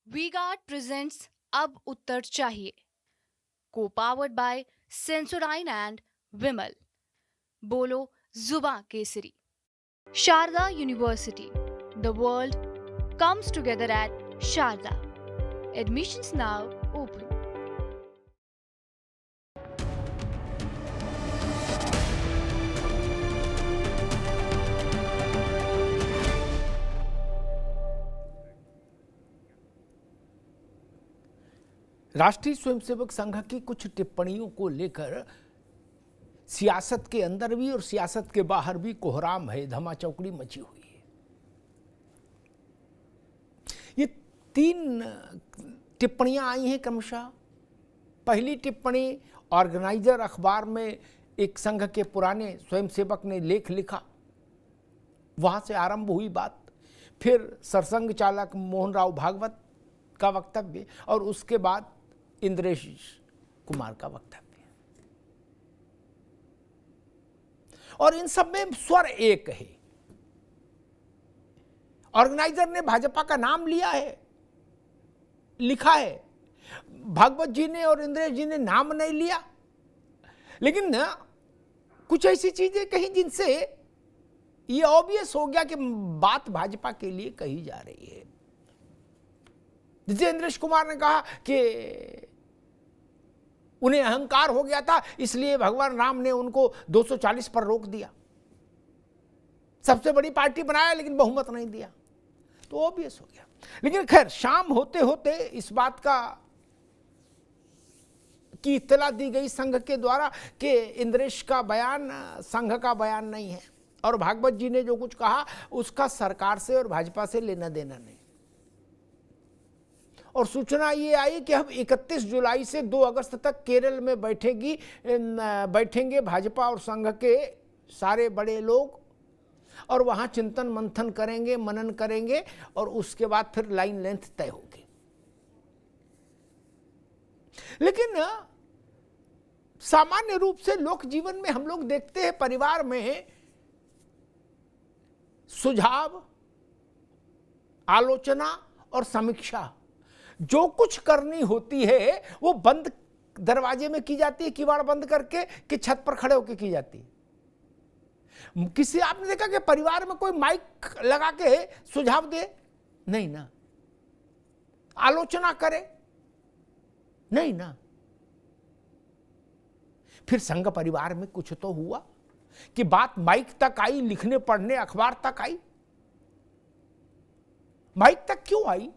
We guard presents अब उत्तर चाहिए, को powered by Sensodyne and Vimal. बोलो जुबा केसरी। Sharda University, the world comes together at Sharda. Admissions now open. राष्ट्रीय स्वयंसेवक संघ की कुछ टिप्पणियों को लेकर सियासत के अंदर भी और सियासत के बाहर भी कोहराम है, धमाचौकड़ी मची हुई है। ये 3 टिप्पणियां आई हैं क्रमशः। पहली टिप्पणी ऑर्गेनाइजर अखबार में एक संघ के पुराने स्वयंसेवक ने लेख लिखा, वहां से आरंभ हुई बात। फिर सरसंघ चालक मोहन राव भागवत का वक्तव्य और उसके बाद इंद्रेश कुमार का वक्तव्य। और इन सब में स्वर एक है। ऑर्गेनाइजर ने भाजपा का नाम लिया है, लिखा है। भागवत जी ने और इंद्रेश जी ने नाम नहीं लिया, लेकिन ना कुछ ऐसी चीजें कही जिनसे ये ऑब्वियस हो गया कि बात भाजपा के लिए कही जा रही है। जैसे इंद्रेश कुमार ने कहा कि उन्हें अहंकार हो गया था, इसलिए भगवान राम ने उनको 240 पर रोक दिया, सबसे बड़ी पार्टी बनाया लेकिन बहुमत नहीं दिया, तो ऑब्वियस हो गया। लेकिन खैर, शाम होते होते इस बात की इत्तला दी गई संघ के द्वारा कि इंद्रेश का बयान संघ का बयान नहीं है और भागवत जी ने जो कुछ कहा उसका सरकार से और भाजपा से लेना देना नहीं। और सूचना ये आई कि हम 31 जुलाई से 2 अगस्त तक केरल में बैठेंगे भाजपा और संघ के सारे बड़े लोग, और वहां चिंतन मंथन करेंगे, मनन करेंगे, और उसके बाद फिर लाइन लेंथ तय होगी। लेकिन सामान्य रूप से लोक जीवन में हम लोग देखते हैं, परिवार में सुझाव, आलोचना और समीक्षा जो कुछ करनी होती है वो बंद दरवाजे में की जाती है, किवाड़ बंद करके, कि छत पर खड़े होकर की जाती है। किसी आपने देखा कि परिवार में कोई माइक लगा के सुझाव दे? नहीं ना। आलोचना करे? नहीं ना। फिर संघ परिवार में कुछ तो हुआ कि बात माइक तक आई, लिखने पढ़ने अखबार तक आई। माइक तक क्यों आई?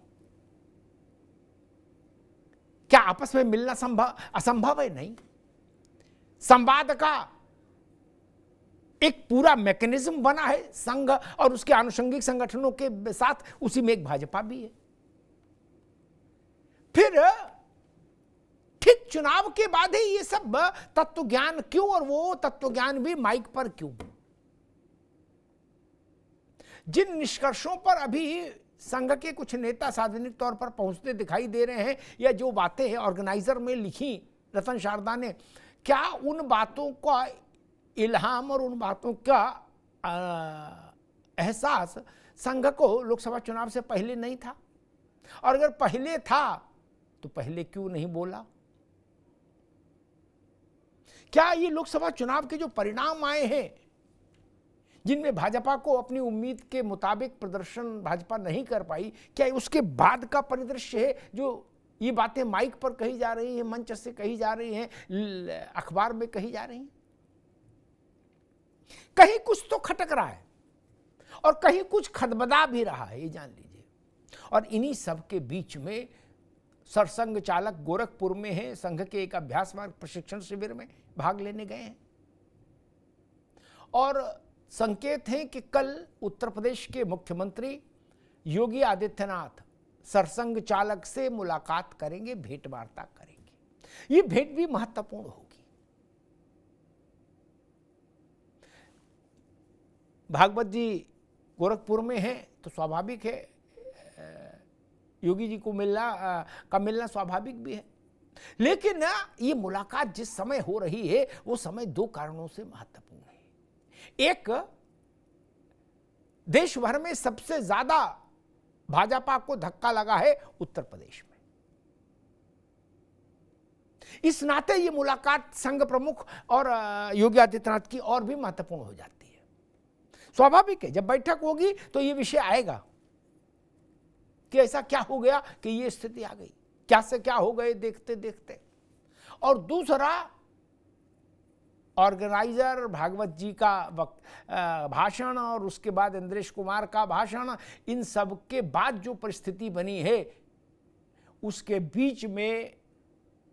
क्या आपस में मिलना असंभव है? नहीं। संवाद का एक पूरा मैकेनिज्म बना है संघ और उसके आनुषंगिक संगठनों के साथ, उसी में एक भाजपा भी है। फिर ठीक चुनाव के बाद ही ये सब तत्व ज्ञान क्यों, और वो तत्व ज्ञान भी माइक पर क्यों? जिन निष्कर्षों पर अभी संघ के कुछ नेता सार्वजनिक तौर पर पहुंचते दिखाई दे रहे हैं, या जो बातें हैं ऑर्गेनाइजर में लिखी रतन शारदा ने, क्या उन बातों का इल्हाम और उन बातों का एहसास संघ को लोकसभा चुनाव से पहले नहीं था? और अगर पहले था तो पहले क्यों नहीं बोला? क्या ये लोकसभा चुनाव के जो परिणाम आए हैं, जिनमें भाजपा को अपनी उम्मीद के मुताबिक प्रदर्शन भाजपा नहीं कर पाई, क्या उसके बाद का परिदृश्य है जो ये बातें माइक पर कही जा रही हैं, मंच से कही जा रही हैं, अखबार में कही जा रही हैं? कहीं कुछ तो खटक रहा है और कहीं कुछ खदबदा भी रहा है, ये जान लीजिए। और इन्हीं सब के बीच में सरसंघ चालक गोरखपुर में है, संघ के एक अभ्यास मार्ग प्रशिक्षण शिविर में भाग लेने गए हैं, और संकेत हैं कि कल उत्तर प्रदेश के मुख्यमंत्री योगी आदित्यनाथ सरसंघ चालक से मुलाकात करेंगे, भेंट वार्ता करेंगे। ये भेंट भी महत्वपूर्ण होगी। भागवत जी गोरखपुर में हैं तो स्वाभाविक है योगी जी को मिलना स्वाभाविक भी है। लेकिन ये मुलाकात जिस समय हो रही है वो समय 2 कारणों से महत्वपूर्ण है। एक, देश भर में सबसे ज्यादा भाजपा को धक्का लगा है उत्तर प्रदेश में। इस नाते ये मुलाकात संघ प्रमुख और योगी आदित्यनाथ की और भी महत्वपूर्ण हो जाती है। स्वाभाविक है, जब बैठक होगी तो ये विषय आएगा कि ऐसा क्या हो गया कि ये स्थिति आ गई, क्या से क्या हो गए देखते देखते। और दूसरा, ऑर्गेनाइजर भागवत जी का भाषण और उसके बाद इंद्रेश कुमार का भाषण, इन सब के बाद जो परिस्थिति बनी है उसके बीच में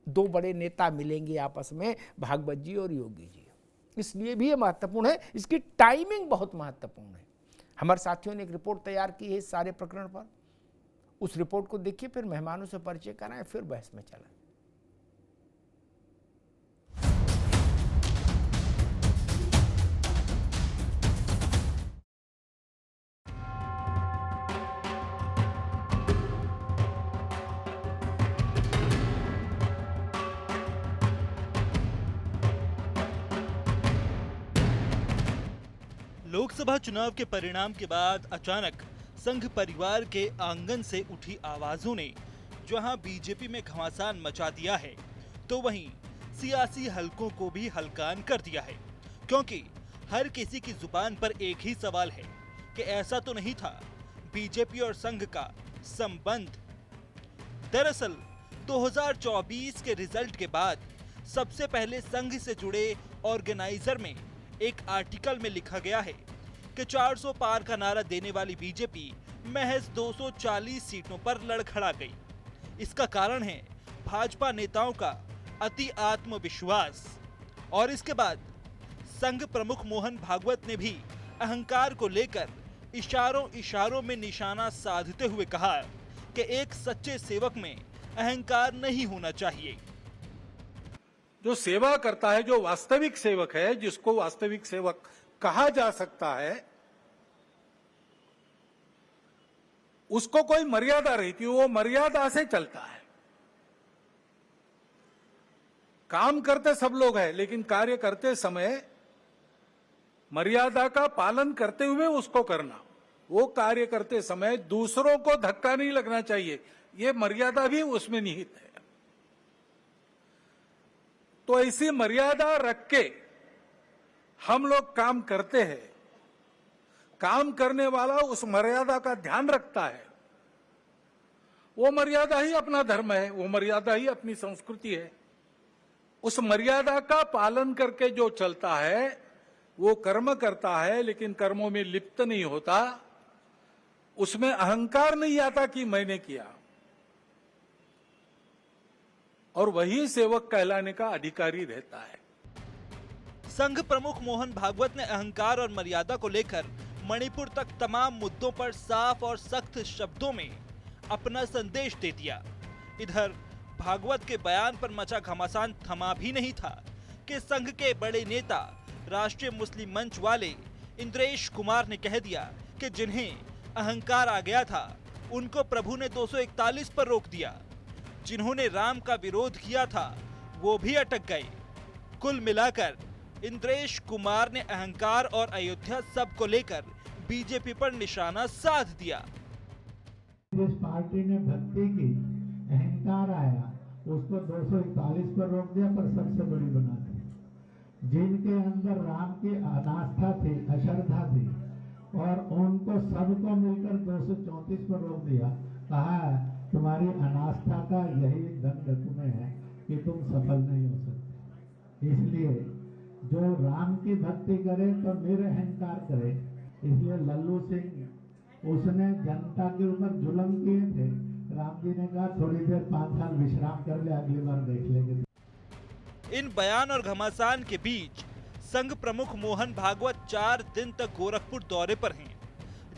दो बड़े नेता मिलेंगे आपस में, भागवत जी और योगी जी। इसलिए भी ये महत्वपूर्ण है, इसकी टाइमिंग बहुत महत्वपूर्ण है। हमारे साथियों ने एक रिपोर्ट तैयार की है इस सारे प्रकरण पर, उस रिपोर्ट को देखिए, फिर मेहमानों से परिचय कराएं, फिर बहस में चलें। लोकसभा चुनाव के परिणाम के बाद अचानक संघ परिवार के आंगन से उठी आवाजों ने जहां बीजेपी में घमासान मचा दिया है, तो वहीं सियासी हलकों को भी हलकान कर दिया है। क्योंकि हर किसी की जुबान पर एक ही सवाल है कि ऐसा तो नहीं था बीजेपी और संघ का संबंध। दरअसल 2024 के रिजल्ट के बाद सबसे पहले संघ से जुड़े ऑर्गेनाइजर में एक आर्टिकल में लिखा गया है कि 400 पार का नारा देने वाली बीजेपी महज 240 सीटों पर लड़खड़ा गई। इसका कारण है भाजपा नेताओं का अति आत्मविश्वास। और इसके बाद संघ प्रमुख मोहन भागवत ने भी अहंकार को लेकर इशारों में निशाना साधते हुए कहा कि एक सच्चे सेवक में अहंकार नहीं होना चाहिए। जो सेवा करता है, जो वास्तविक सेवक है, जिसको वास्तविक सेवक कहा जा सकता है, उसको कोई मर्यादा रहती है, वो मर्यादा से चलता है। काम करते सब लोग हैं, लेकिन कार्य करते समय मर्यादा का पालन करते हुए उसको करना। वो कार्य करते समय दूसरों को धक्का नहीं लगना चाहिए, ये मर्यादा भी उसमें निहित है। तो ऐसी मर्यादा रख के हम लोग काम करते हैं। काम करने वाला उस मर्यादा का ध्यान रखता है। वो मर्यादा ही अपना धर्म है, वो मर्यादा ही अपनी संस्कृति है। उस मर्यादा का पालन करके जो चलता है वो कर्म करता है, लेकिन कर्मों में लिप्त नहीं होता। उसमें अहंकार नहीं आता कि मैंने किया, और वही सेवक कहलाने का अधिकारी रहता है। संघ प्रमुख मोहन भागवत ने अहंकार और मर्यादा को लेकर मणिपुर तक तमाम मुद्दों पर साफ और सख्त शब्दों में अपना संदेश दे दिया। इधर भागवत के बयान पर मचा घमासान थमा भी नहीं था कि संघ के बड़े नेता राष्ट्रीय मुस्लिम मंच वाले इंद्रेश कुमार ने कह दिया कि जिन्हें अहंकार आ गया था उनको प्रभु ने 241 पर रोक दिया। जिन्होंने राम का विरोध किया था वो भी अटक गए। कुल मिलाकर इंद्रेश कुमार ने अहंकार और अयोध्या सब को लेकर बीजेपी पर निशाना साध दिया। जिस पार्टी ने भक्ति की, अहंकार आया, उसको 241 पर रोक दिया, पर सबसे बड़ी बना दी। जिनके अंदर राम की अनास्था थी, अश्रद्धा थी, और उनको सबको मिलकर 234 पर रोक दिया। कहा तुम्हारी अनास्था का यही दंड तुम्हें है कि तुम सफल नहीं हो सकते। इसलिए जो राम की भक्ति करे तो निरअहंकार करे। इसलिए लल्लू सिंह उसने जनता के ऊपर जुल्म किए थे। राम जी ने कहा थोड़ी देर 5 साल विश्राम कर ले, अगली बार देख लेंगे। इन बयान और घमासान के बीच संघ प्रमुख मोहन भागवत 4 दिन तक गोरखपुर दौरे पर हैं,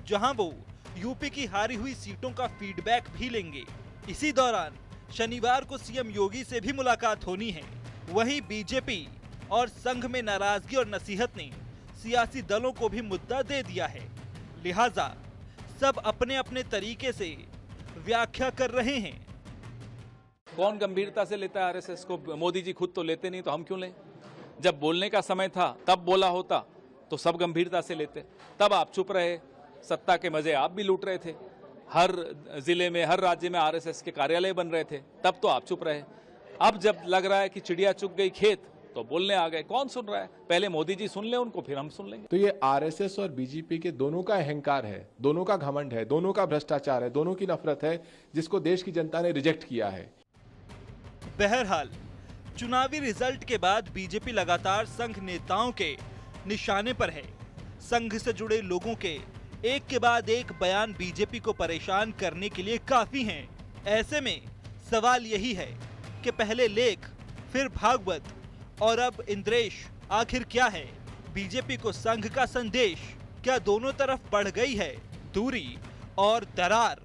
जहां वो यूपी की हारी हुई सीटों का फीडबैक भी लेंगे। इसी दौरान शनिवार को सीएम योगी से भी मुलाकात होनी है। वहीं बीजेपी और संघ में नाराजगी और नसीहत ने सियासी दलों को भी मुद्दा दे दिया है। लिहाजा सब अपने अपने तरीके से व्याख्या कर रहे हैं। कौन गंभीरता से लेता है आरएसएस को? मोदी जी खुद तो लेते नहीं, तो हम क्यों लें? जब बोलने का समय था तब बोला होता तो सब गंभीरता से लेते। तब आप चुप रहे, सत्ता के मजे आप भी लूट रहे थे। हर जिले में, हर राज्य में आरएसएस के कार्यालय बन रहे थे, तब तो आप चुप रहे। अब जब लग रहा है कि चिड़िया चुग गई खेत, तो बोलने आ गए। कौन सुन रहा है? पहले मोदी जी सुन ले उनको, फिर हम सुन लेंगे। तो ये आरएसएस और बीजेपी के दोनों का अहंकार है, दोनों का घमंड है, दोनों का भ्रष्टाचार है, दोनों की नफरत है, जिसको देश की जनता ने रिजेक्ट किया है। बहरहाल चुनावी रिजल्ट के बाद बीजेपी लगातार संघ नेताओं के निशाने पर है। संघ से जुड़े लोगों के एक के बाद एक बयान बीजेपी को परेशान करने के लिए काफी हैं। ऐसे में सवाल यही है कि पहले लेख, फिर भागवत और अब इंद्रेश, आखिर क्या है? बीजेपी को संघ का संदेश क्या दोनों तरफ बढ़ गई है दूरी और दरार?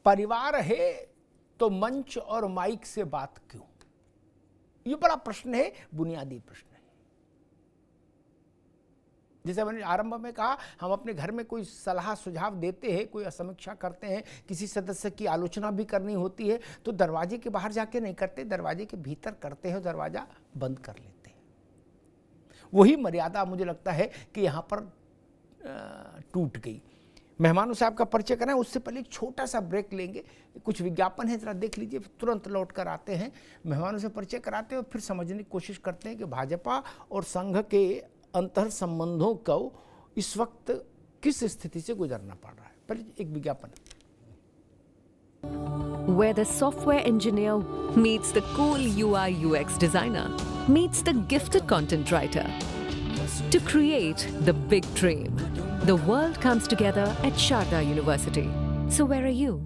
परिवार है तो मंच और माइक से बात क्यों? ये बड़ा प्रश्न है, बुनियादी प्रश्न है। जैसे मैंने आरंभ में कहा, हम अपने घर में कोई सलाह सुझाव देते हैं, कोई समीक्षा करते हैं, किसी सदस्य की आलोचना भी करनी होती है, तो दरवाजे के बाहर जाके नहीं करते, दरवाजे के भीतर करते हैं, दरवाजा बंद कर लेते हैं। वही मर्यादा मुझे लगता है कि यहाँ पर टूट गई। मेहमानों से आपका परिचय कराएं, उससे पहले एक छोटा सा ब्रेक लेंगे। कुछ विज्ञापन है, जरा देख लीजिए, तुरंत लौट कर आते हैं। मेहमानों से परिचय कराते हैं और फिर समझने की कोशिश करते हैं कि भाजपा और संघ के अंतर संबंधों को इस वक्त किस स्थिति से गुजरना पड़ रहा है। पहले एक विज्ञापन। Where the software engineer meets the cool UI UX designer, meets the gifted content writer. To create the big dream, the world comes together at Sharda University. So where are you?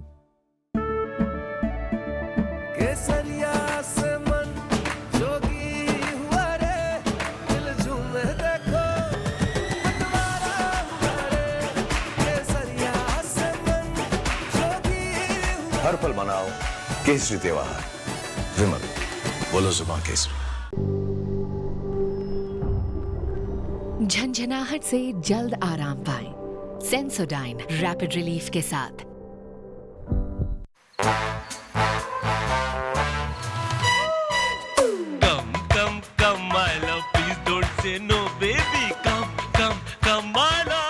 हर पल मनाओ केसरी त्योहार। विमल, बोलो जुबान केसरी। झंझनाहट से जल्द आराम पाएं। Sensodyne rapid relief के साथ। Come, my love, please don't say no, baby. Come, my love.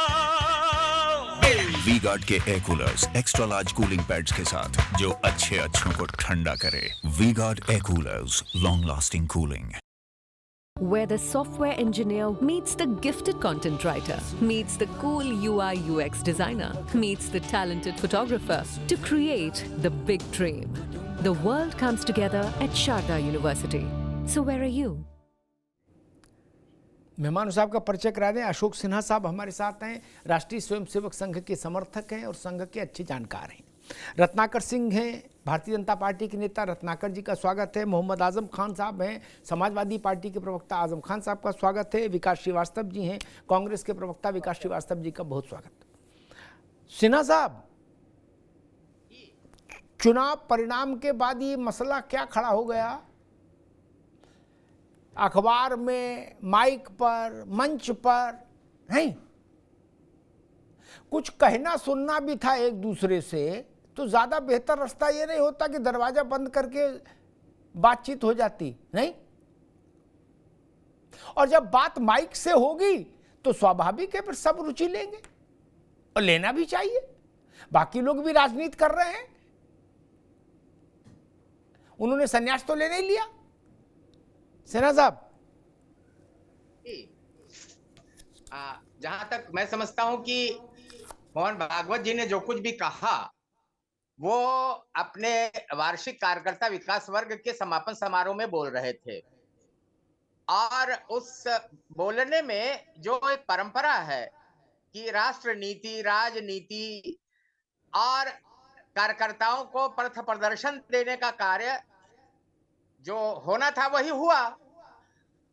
V-Guard के air coolers extra large cooling pads के साथ, जो अच्छों को ठंडा करे। V-Guard air coolers, long lasting cooling. Where the software engineer meets the gifted content writer, meets the cool UI UX designer, meets the talented photographer to create the big dream. The world comes together at Sharda University. So where are you? मेहमान साहब का परिचय करा दें। अशोक सिन्हा साहब हमारे साथ हैं, राष्ट्रीय स्वयंसेवक संघ के समर्थक हैं और संघ के अच्छे जानकार हैं। रत्नाकर सिंह हैं, भारतीय जनता पार्टी के नेता, रत्नाकर जी का स्वागत है। मोहम्मद आजम खान साहब हैं, समाजवादी पार्टी के प्रवक्ता, आजम खान साहब का स्वागत है। विकास श्रीवास्तव जी हैं, कांग्रेस के प्रवक्ता, विकास श्रीवास्तव जी का बहुत स्वागत। सिन्हा साहब, चुनाव परिणाम के बाद ये मसला क्या खड़ा हो गया? अखबार में, माइक पर, मंच पर नहीं, कुछ कहना सुनना भी था एक दूसरे से, तो ज्यादा बेहतर रास्ता ये नहीं होता कि दरवाजा बंद करके बातचीत हो जाती? नहीं। और जब बात माइक से होगी तो स्वाभाविक है फिर सब रुचि लेंगे और लेना भी चाहिए। बाकी लोग भी राजनीति कर रहे हैं, उन्होंने संन्यास तो लेने ही लिया। सिन्हा साहब, जहां तक मैं समझता हूं कि मोहन भागवत जी ने जो कुछ भी कहा वो अपने वार्षिक कार्यकर्ता विकास वर्ग के समापन समारोह में बोल रहे थे, और उस बोलने में जो एक परंपरा है कि राष्ट्र नीति, राजनीति और कार्यकर्ताओं को पथ प्रदर्शन देने का कार्य जो होना था वही हुआ।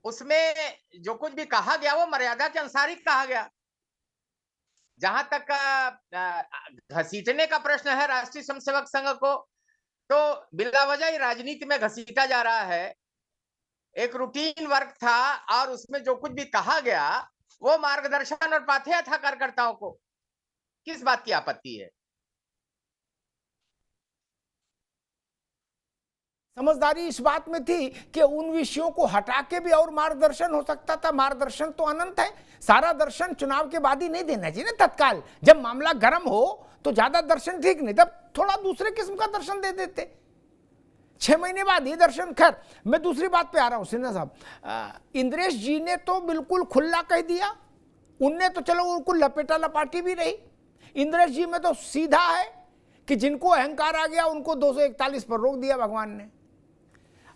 उसमें जो कुछ भी कहा गया वो मर्यादा के अनुसार ही कहा गया। जहां तक घसीटने का प्रश्न है राष्ट्रीय स्वयंसेवक संघ को, तो बिला वजह ही राजनीति में घसीटा जा रहा है। एक रूटीन वर्क था और उसमें जो कुछ भी कहा गया वो मार्गदर्शन और पाथेय था कार्यकर्ताओं को। किस बात की आपत्ति है? समझदारी इस बात में थी कि उन विषयों को हटा के भी और मार्गदर्शन हो सकता था। मार्गदर्शन तो अनंत है, सारा दर्शन चुनाव के बाद ही नहीं देना चाहिए ना। तत्काल जब मामला गर्म हो तो ज्यादा दर्शन ठीक नहीं, तब थोड़ा दूसरे किस्म का दर्शन दे देते। 6 महीने बाद ये दर्शन। खैर, मैं दूसरी बात पे आ रहा हूं सिन्हा साहब। इंद्रेश जी ने तो बिल्कुल खुला कह दिया, उनने तो चलो उनको लपेटा लपाटी भी रही। इंद्रेश जी में तो सीधा है कि जिनको अहंकार आ गया उनको 241 पर रोक दिया भगवान ने।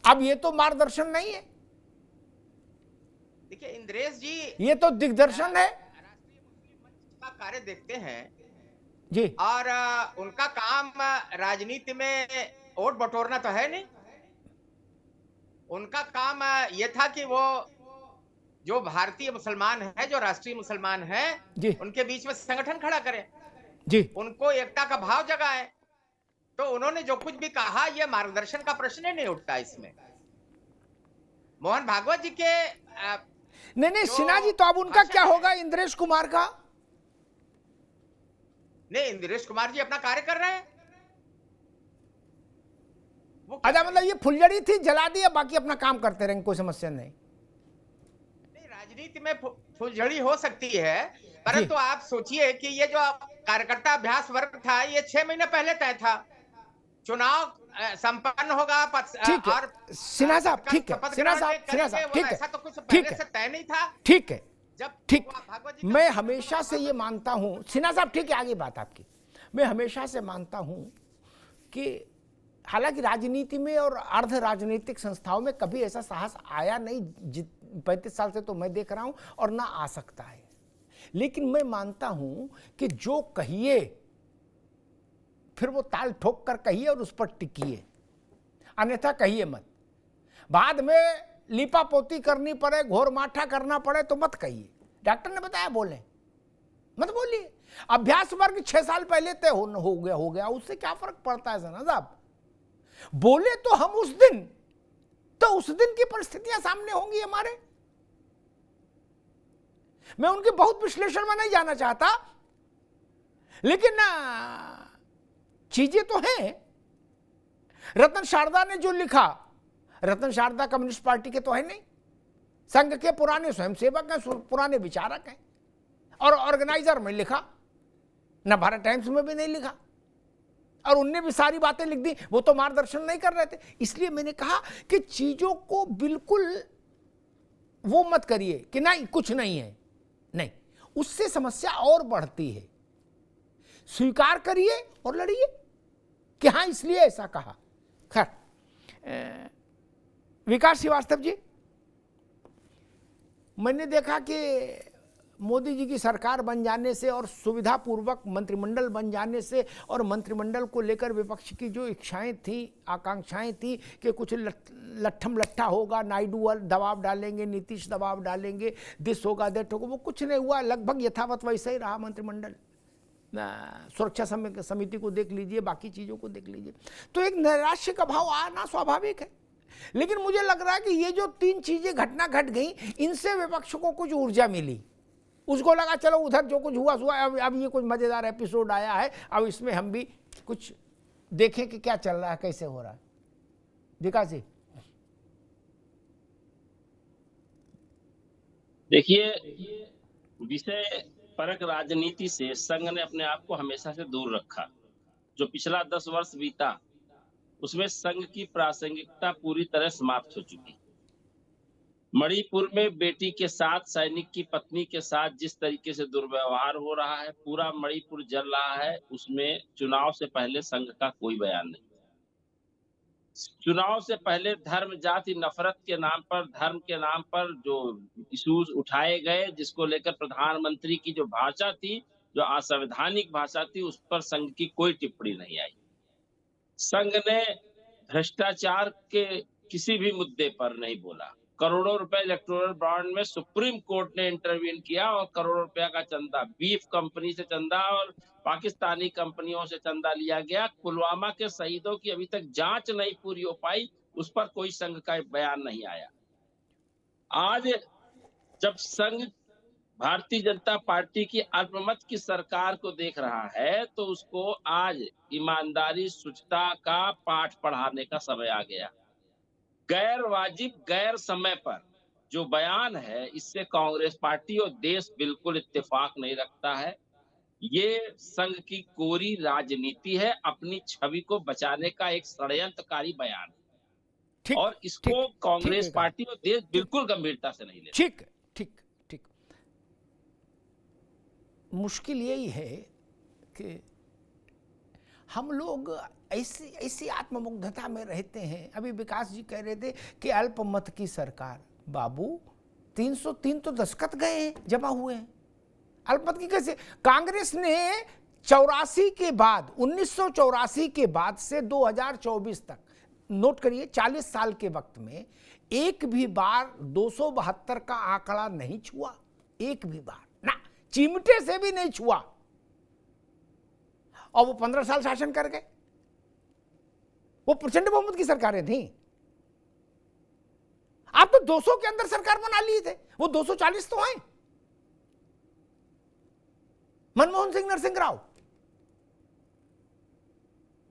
अब ये तो मार्गदर्शन नहीं है, देखिए इंद्रेश जी ये तो दिग्दर्शन है। राष्ट्रीय मुस्लिम मंच का कार्य देखते हैं जी, और उनका काम राजनीति में वोट बटोरना तो है नहीं। उनका काम ये था कि वो जो भारतीय मुसलमान है, जो राष्ट्रीय मुसलमान है, जी, उनके बीच में संगठन खड़ा करें, जी, उनको एकता का भाव जगाए। तो उन्होंने जो कुछ भी कहा, ये मार्गदर्शन का प्रश्न ही नहीं उठता इसमें। मोहन भागवत जी के नहीं सिन्हा जी, तो अब उनका क्या होगा इंद्रेश कुमार का? नहीं, इंद्रेश कुमार जी अपना कार्य कर रहे हैं। अच्छा, मतलब ये फुलझड़ी थी, जला दिया, बाकी अपना काम करते रहेंगे, कोई समस्या नहीं। राजनीति में फुलझड़ी हो सकती है, परंतु आप सोचिए कि ये जो कार्यकर्ता अभ्यास वर्ग था, ये 6 महीने पहले तय था। चुनाव संपन्न होगा ठीक और है सिन्हा साहब, ठीक है सिन्हा साहब, ठीक है, ऐसा तो कुछ ठीक पहले है, से तय नहीं था। ठीक है, जब ठीक। भागवत जी मैं हमेशा से ये मानता हूं सिन्हा साहब, ठीक है, आगे बात आपकी। मैं हमेशा से मानता हूं कि हालांकि राजनीति में और अर्ध राजनीतिक संस्थाओं में कभी ऐसा साहस आया नहीं, 35 साल से तो मैं देख रहा हूं, और ना आ सकता है। लेकिन मैं मानता हूं कि जो कहिए फिर वो ताल ठोक कर कहिए और उस पर टिकिए, अन्यथा कहिए मत। बाद में लीपा पोती करनी पड़े, घोर माठा करना पड़े तो मत कहिए। डॉक्टर ने बताया बोले, मत बोलिए। अभ्यास वर्ग 6 साल पहले तय हो गया, उससे क्या फर्क पड़ता है सना साहब? बोले तो हम उस दिन, तो उस दिन की परिस्थितियां सामने होंगी हमारे। मैं उनके बहुत विश्लेषण में नहीं जाना चाहता, लेकिन चीजें तो हैं। रतन शारदा ने जो लिखा, रतन शारदा कम्युनिस्ट पार्टी के तो है नहीं, संघ के पुराने स्वयंसेवक हैं, पुराने विचारक हैं, और ऑर्गेनाइजर में लिखा, न भारत टाइम्स में भी नहीं लिखा, और उनने भी सारी बातें लिख दी। वो तो मार्गदर्शन नहीं कर रहे थे। इसलिए मैंने कहा कि चीजों को बिल्कुल वो मत करिए कि नहीं कुछ नहीं है, नहीं, उससे समस्या और बढ़ती है। स्वीकार करिए और लड़िए कि हाँ इसलिए ऐसा कहा। खैर, विकास श्रीवास्तव जी, मैंने देखा कि मोदी जी की सरकार बन जाने से और सुविधापूर्वक मंत्रिमंडल बन जाने से, और मंत्रिमंडल को लेकर विपक्ष की जो इच्छाएं थी, आकांक्षाएं थी कि कुछ लट्ठम लट्ठा होगा, नायडू दबाव डालेंगे, नीतीश दबाव डालेंगे, दिस होगा दैट होगा, वो कुछ नहीं हुआ। लगभग यथावत वैसे ही रहा मंत्रिमंडल। सुरक्षा समिति को देख लीजिए, बाकी चीज़ों को देख लीजिए, तो एक नैराश्य का भाव आना स्वाभाविक है। लेकिन मुझे लग रहा है कि ये जो 3 चीजें घटना घट गई, इनसे विपक्ष को कुछ ऊर्जा मिली। उसको लगा चलो उधर जो कुछ हुआ, अब ये कुछ मजेदार एपिसोड आया है, अब इसमें हम भी कुछ देखें कि क्या चल रहा है, कैसे हो रहा है। विकास जी, देखिए, विषय परक राजनीति से संघ ने अपने आप को हमेशा से दूर रखा। जो पिछला 10 वर्ष बीता, उसमें संघ की प्रासंगिकता पूरी तरह समाप्त हो चुकी। मणिपुर में बेटी के साथ, सैनिक की पत्नी के साथ जिस तरीके से दुर्व्यवहार हो रहा है, पूरा मणिपुर जल रहा है, उसमें चुनाव से पहले संघ का कोई बयान नहीं। चुनाव से पहले धर्म जाति नफरत के नाम पर, धर्म के नाम पर जो इश्यूज उठाए गए, जिसको लेकर प्रधानमंत्री की जो भाषा थी, जो असंवैधानिक भाषा थी, उस पर संघ की कोई टिप्पणी नहीं आई। संघ ने भ्रष्टाचार के किसी भी मुद्दे पर नहीं बोला। करोड़ों रुपए इलेक्टोरल बॉन्ड में सुप्रीम कोर्ट ने इंटरवीन किया और करोड़ों रुपया का चंदा, बीफ कंपनी से चंदा और पाकिस्तानी कंपनियों से चंदा लिया गया। पुलवामा के शहीदों की अभी तक जांच नहीं पूरी हो पाई, उस पर कोई संघ का बयान नहीं आया। आज जब संघ भारतीय जनता पार्टी की अल्पमत की सरकार को देख रहा है, तो उसको आज ईमानदारी, शुचिता का पाठ पढ़ाने का समय आ गया। गैर वाजिब गैर समय पर जो बयान है, इससे कांग्रेस पार्टी और देश बिल्कुल इत्तेफाक नहीं रखता है। ये संघ की कोरी राजनीति है, अपनी छवि को बचाने का एक षड्यंत्रकारी बयान है। और इसको कांग्रेस पार्टी और देश बिल्कुल गंभीरता से नहीं लेता। ठीक ठीक ठीक। मुश्किल यही है कि हम लोग ऐसी ऐसी आत्ममुग्धता में रहते हैं। अभी विकास जी कह रहे थे कि अल्पमत की सरकार। बाबू 303 तो दस्तखत गए हैं, जमा हुए हैं। अल्पमत की कैसे? कांग्रेस ने 84 के बाद 1984 के बाद से 2024 तक, नोट करिए 40 साल के वक्त में एक भी बार 272 का आंकड़ा नहीं छुआ। एक भी बार ना, चिमटे से भी नहीं छुआ। और वो 15 साल शासन कर गए। वो प्रचंड बहुमत की सरकारें थी। आप तो 200 के अंदर सरकार बना लिए थे, वो 240 तो हैं। मनमोहन सिंह, नरसिंह राव।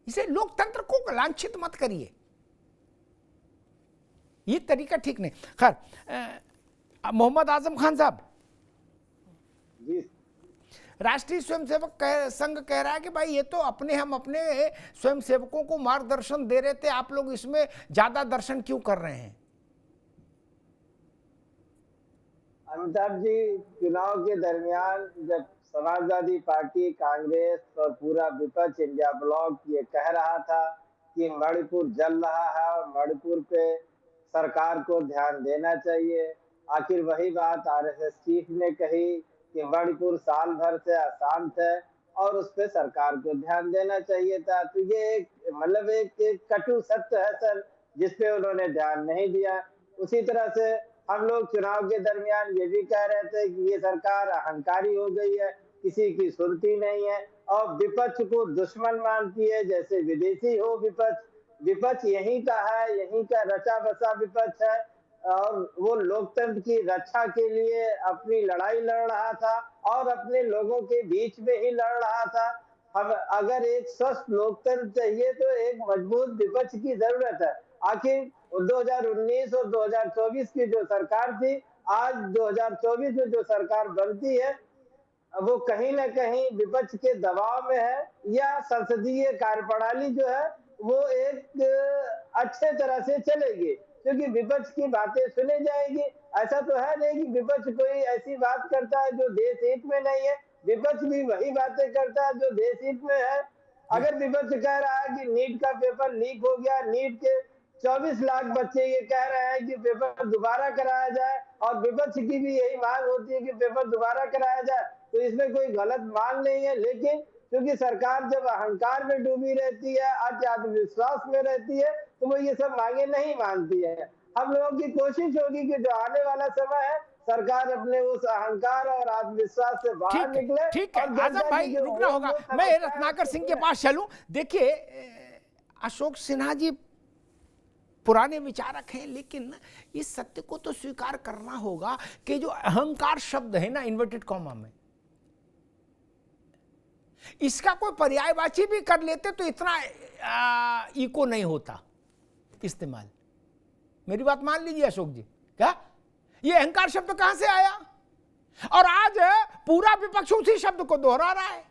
इसे लोकतंत्र को लांछित मत करिए, ये तरीका ठीक नहीं। खैर, मोहम्मद आजम खान साहब, राष्ट्रीय स्वयंसेवक संघ कह रहा है कि भाई ये तो हम अपने स्वयंसेवकों को मार्गदर्शन दे रहे थे, आप लोग इसमें ज्यादा दर्शन क्यों कर रहे हैं? अमिताभ जी, चुनाव के दरमियान जब समाजवादी पार्टी, कांग्रेस और पूरा विपक्ष, इंडिया ब्लॉक ये कह रहा था कि मणिपुर जल रहा है और मणिपुर पे सरकार को ध्यान देना चाहिए, आखिर वही बात आरएसएस चीफ ने कही कि मणिपुर साल भर से अशांत है और उस पे सरकार को ध्यान देना चाहिए था। तो ये एक कटु सत्य है सर, जिसपे उन्होंने ध्यान नहीं दिया। उसी तरह से हम लोग चुनाव के दरमियान ये भी कह रहे थे कि ये सरकार अहंकारी हो गई है, किसी की सुनती नहीं है और विपक्ष को दुश्मन मानती है, जैसे विदेशी हो विपक्ष। विपक्ष यहीं का है, यहीं का रचा बसा विपक्ष है और वो लोकतंत्र की रक्षा के लिए अपनी लड़ाई लड़ रहा था और अपने लोगों के बीच में ही लड़ रहा था। हम अगर एक स्वस्थ लोकतंत्र चाहिए तो एक मजबूत विपक्ष की जरूरत है। आखिर 2019 और 2024 की जो सरकार थी, आज 2024 में जो सरकार बनती है वो कहीं ना कहीं विपक्ष के दबाव में है, या संसदीय कार्यप्रणाली जो है वो एक अच्छे तरह से चलेगी क्योंकि विपक्ष की बातें सुनी जाएगी। ऐसा तो है नहीं कि विपक्ष कोई ऐसी बात करता है जो देश हित में नहीं है, विपक्ष भी वही बातें करता है जो देश हित में है। अगर विपक्ष कह रहा है कि नीट का पेपर लीक हो गया, नीट के 24 लाख बच्चे ये कह रहे हैं कि पेपर दोबारा कराया जाए और विपक्ष की भी यही मांग होती है कि पेपर दोबारा कराया जाए, तो इसमें कोई गलत मांग नहीं है। लेकिन क्योंकि सरकार जब अहंकार में डूबी रहती है, आत्मविश्वास में रहती है, तो वो ये सब मांगे नहीं मानती है। हम लोगों की कोशिश होगी कि जो आने वाला समय है सरकार अपने उस अहंकार और आत्मविश्वास से बाहर निकले। ठीक है आजम भाई, रुकना होगा। मैं रत्नाकर सिंह के पास चलूं। देखिए, अशोक सिन्हा जी पुराने विचारक हैं, लेकिन इस सत्य को तो स्वीकार करना होगा कि जो अहंकार शब्द है ना, इन्वर्टेड कॉमा में, इसका कोई पर्यायवाची भी कर लेते तो इतना इको नहीं होता इस्तेमाल। मेरी बात मान लीजिए अशोक जी, क्या ये अहंकार शब्द कहां से आया? और आज पूरा विपक्ष उसी शब्द को दोहरा रहा है।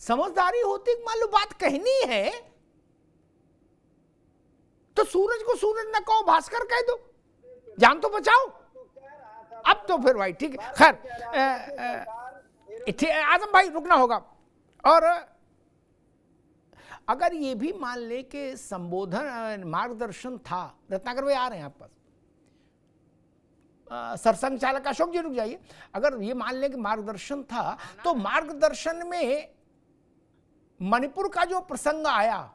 समझदारी होती, मान लो बात कहनी है तो सूरज को सूरज न कहो, भास्कर कह दो, जान तो बचाओ। अब तो फिर भाई ठीक है। खैर, आजम भाई रुकना होगा। और अगर ये भी मान ले कि संबोधन मार्गदर्शन था, रत्नाकर भाई आ रहे हैं आप पास, सरसंघ चालक अशोक जी रुक जाइए। अगर ये मान ले कि मार्गदर्शन था, तो मार्गदर्शन में मणिपुर का जो प्रसंग आया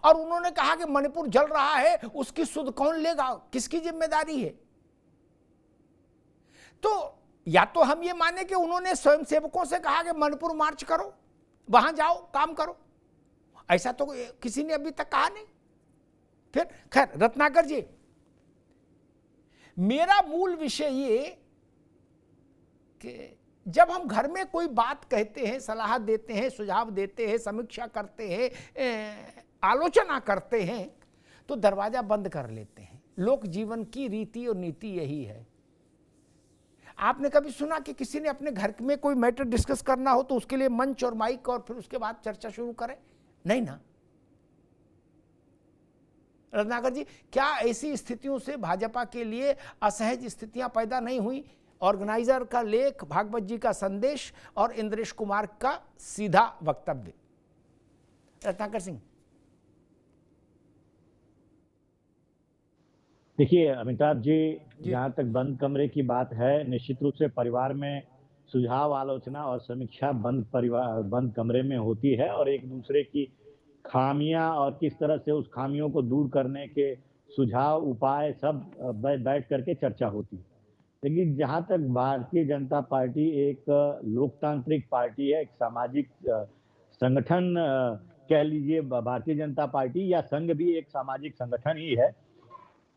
और उन्होंने कहा कि मणिपुर जल रहा है, उसकी सुध कौन लेगा, किसकी जिम्मेदारी है? तो या तो हम ये माने कि उन्होंने स्वयंसेवकों से कहा कि मणिपुर मार्च करो, वहां जाओ, काम करो। ऐसा तो किसी ने अभी तक कहा नहीं। फिर खैर, रत्नाकर जी, मेरा मूल विषय ये कि जब हम घर में कोई बात कहते हैं, सलाह देते हैं, सुझाव देते हैं, समीक्षा करते हैं, आलोचना करते हैं तो दरवाजा बंद कर लेते हैं। लोक जीवन की रीति और नीति यही है। आपने कभी सुना कि किसी ने अपने घर में कोई मैटर डिस्कस करना हो तो उसके लिए मंच और माइक और फिर उसके बाद चर्चा शुरू करे? नहीं ना। रत्नाकर जी, क्या ऐसी स्थितियों से भाजपा के लिए असहज स्थितियां पैदा नहीं हुई? ऑर्गेनाइजर का लेख, भागवत जी का संदेश और इंद्रेश कुमार का सीधा वक्तव्य। रत्नाकर सिंह। देखिए अमिताभ जी, जहाँ तक बंद कमरे की बात है, निश्चित रूप से परिवार में सुझाव, आलोचना और समीक्षा बंद कमरे में होती है और एक दूसरे की खामियां और किस तरह से उस खामियों को दूर करने के सुझाव, उपाय सब बैठ करके चर्चा होती है। लेकिन जहाँ तक भारतीय जनता पार्टी एक लोकतांत्रिक पार्टी है, एक सामाजिक संगठन कह लीजिए, भारतीय जनता पार्टी या संघ भी एक सामाजिक संगठन ही है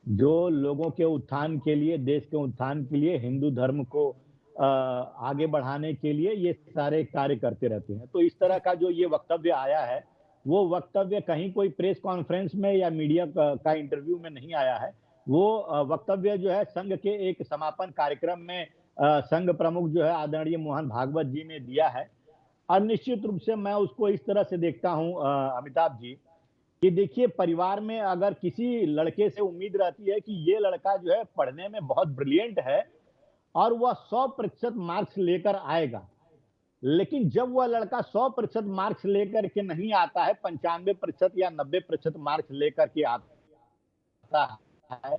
जो लोगों के उत्थान के लिए, देश के उत्थान के लिए, हिंदू धर्म को आगे बढ़ाने के लिए ये सारे कार्य करते रहते हैं। तो इस तरह का जो ये वक्तव्य आया है, वो वक्तव्य कहीं कोई प्रेस कॉन्फ्रेंस में या मीडिया का इंटरव्यू में नहीं आया है। वो वक्तव्य जो है संघ के एक समापन कार्यक्रम में संघ प्रमुख जो है आदरणीय मोहन भागवत जी ने दिया है। और निश्चित रूप से मैं उसको इस तरह से देखता हूं अमिताभ जी कि देखिए, परिवार में अगर किसी लड़के से उम्मीद रहती है कि ये लड़का जो है पढ़ने में बहुत ब्रिलियंट है और वह 100% मार्क्स लेकर आएगा, लेकिन जब वह लड़का 100% मार्क्स लेकर के नहीं आता है, 95% या 90% मार्क्स लेकर के आता है,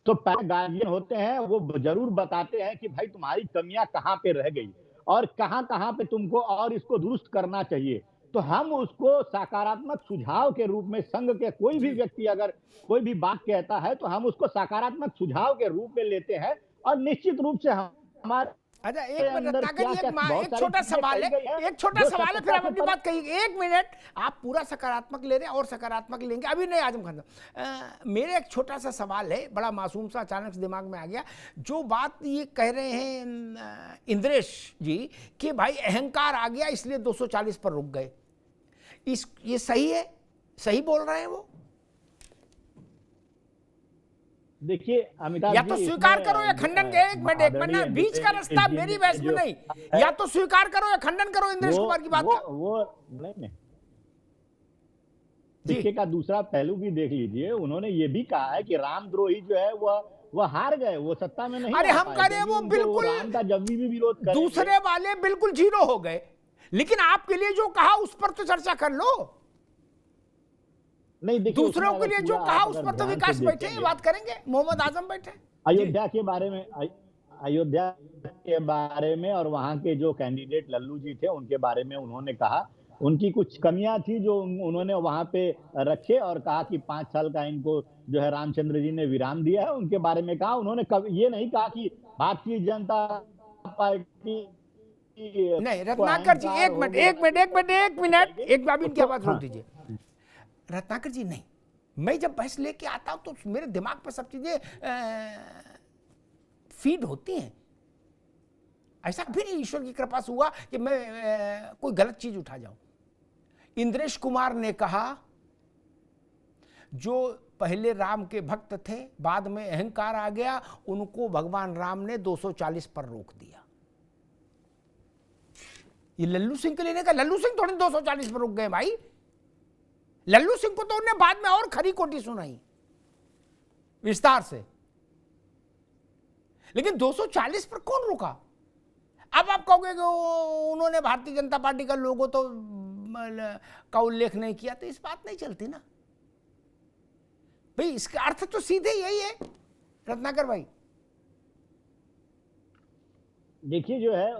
तो गार्जियन होते हैं वो जरूर बताते हैं कि भाई तुम्हारी कमियां कहाँ पे रह गई और कहाँ पे तुमको और इसको दुरुस्त करना चाहिए। तो हम उसको सकारात्मक सुझाव के रूप में, संघ के कोई भी व्यक्ति अगर कोई भी बात कहता है तो हम उसको सकारात्मक सुझाव के रूप में लेते हैं और निश्चित रूप से हमारे अच्छा, एक मिनट एक छोटा सवाल है, एक छोटा सवाल है, फिर आप अपनी बात कहिए। 1 मिनट, आप पूरा सकारात्मक ले रहे हैं और सकारात्मक लेंगे, अभी नहीं आजम खान। मेरे एक छोटा सा सवाल है, बड़ा मासूम सा, अचानक से दिमाग में आ गया। जो बात ये कह रहे हैं इंद्रेश जी कि भाई अहंकार आ गया इसलिए 240 पर रुक गए, ये सही है? सही बोल रहे हैं वो? देखिए अमिताभ, या तो स्वीकार करो या खंडन करो। एक मिनट, बीच का रास्ता मेरी बहस में नहीं। या तो स्वीकार करो या खंडन करो इंद्रेश कुमार की बात का। वो नहीं, सिक्के का दूसरा पहलू भी देख लीजिए। उन्होंने ये भी कहा है कि रामद्रोही जो है वह हार गए, वो सत्ता में नहीं। अरे हम करें वो बिल्कुल राम का जब भी विरोध करेंगे, दूसरे वाले बिल्कुल 0 हो गए, लेकिन आपके लिए जो कहा उस पर तो चर्चा कर लो। नहीं, देखिए, दूसरों के लिए जो कहा उस पर तो विकास बैठे, ये बात करेंगे। मोहम्मद आजम बैठे अयोध्या के बारे में और वहां के जो कैंडिडेट लल्लू जी थे उनके बारे में उन्होंने कहा, उनकी कुछ कमियां थी जो उन्होंने वहां पे रखे और कहा कि 5 साल का इनको जो है रामचंद्र जी ने विराम दिया है, उनके बारे में कहा। उन्होंने ये नहीं कहा कि भारतीय जनता पार्टी नहीं। रत्नाकर जी, एक मिनट, एक बार इनकी आवाज रोक दीजिए। रत्नाकर जी, नहीं, मैं जब बहस लेके आता हूं तो मेरे दिमाग पर सब चीजें फीड होती हैं। ऐसा भी नहीं ईश्वर की कृपा से हुआ कि मैं कोई गलत चीज उठा जाऊं। इंद्रेश कुमार ने कहा जो पहले राम के भक्त थे, बाद में अहंकार आ गया, उनको भगवान राम ने 240 पर रोक दिया। ये लल्लू सिंह के लेने का, लल्लू सिंह थोड़ी 240 पर रुक गए भाई। लल्लू सिंह को तो उन्होंने बाद में और खरी कोटी सुनाई विस्तार से, लेकिन 240 पर कौन रुका? अब आप कहोगे कि उन्होंने भारतीय जनता पार्टी का लोगो तो का उल्लेख नहीं किया, तो इस बात नहीं चलती ना भाई। इसका अर्थ तो सीधे यही है रत्नाकर भाई। देखिए, जो है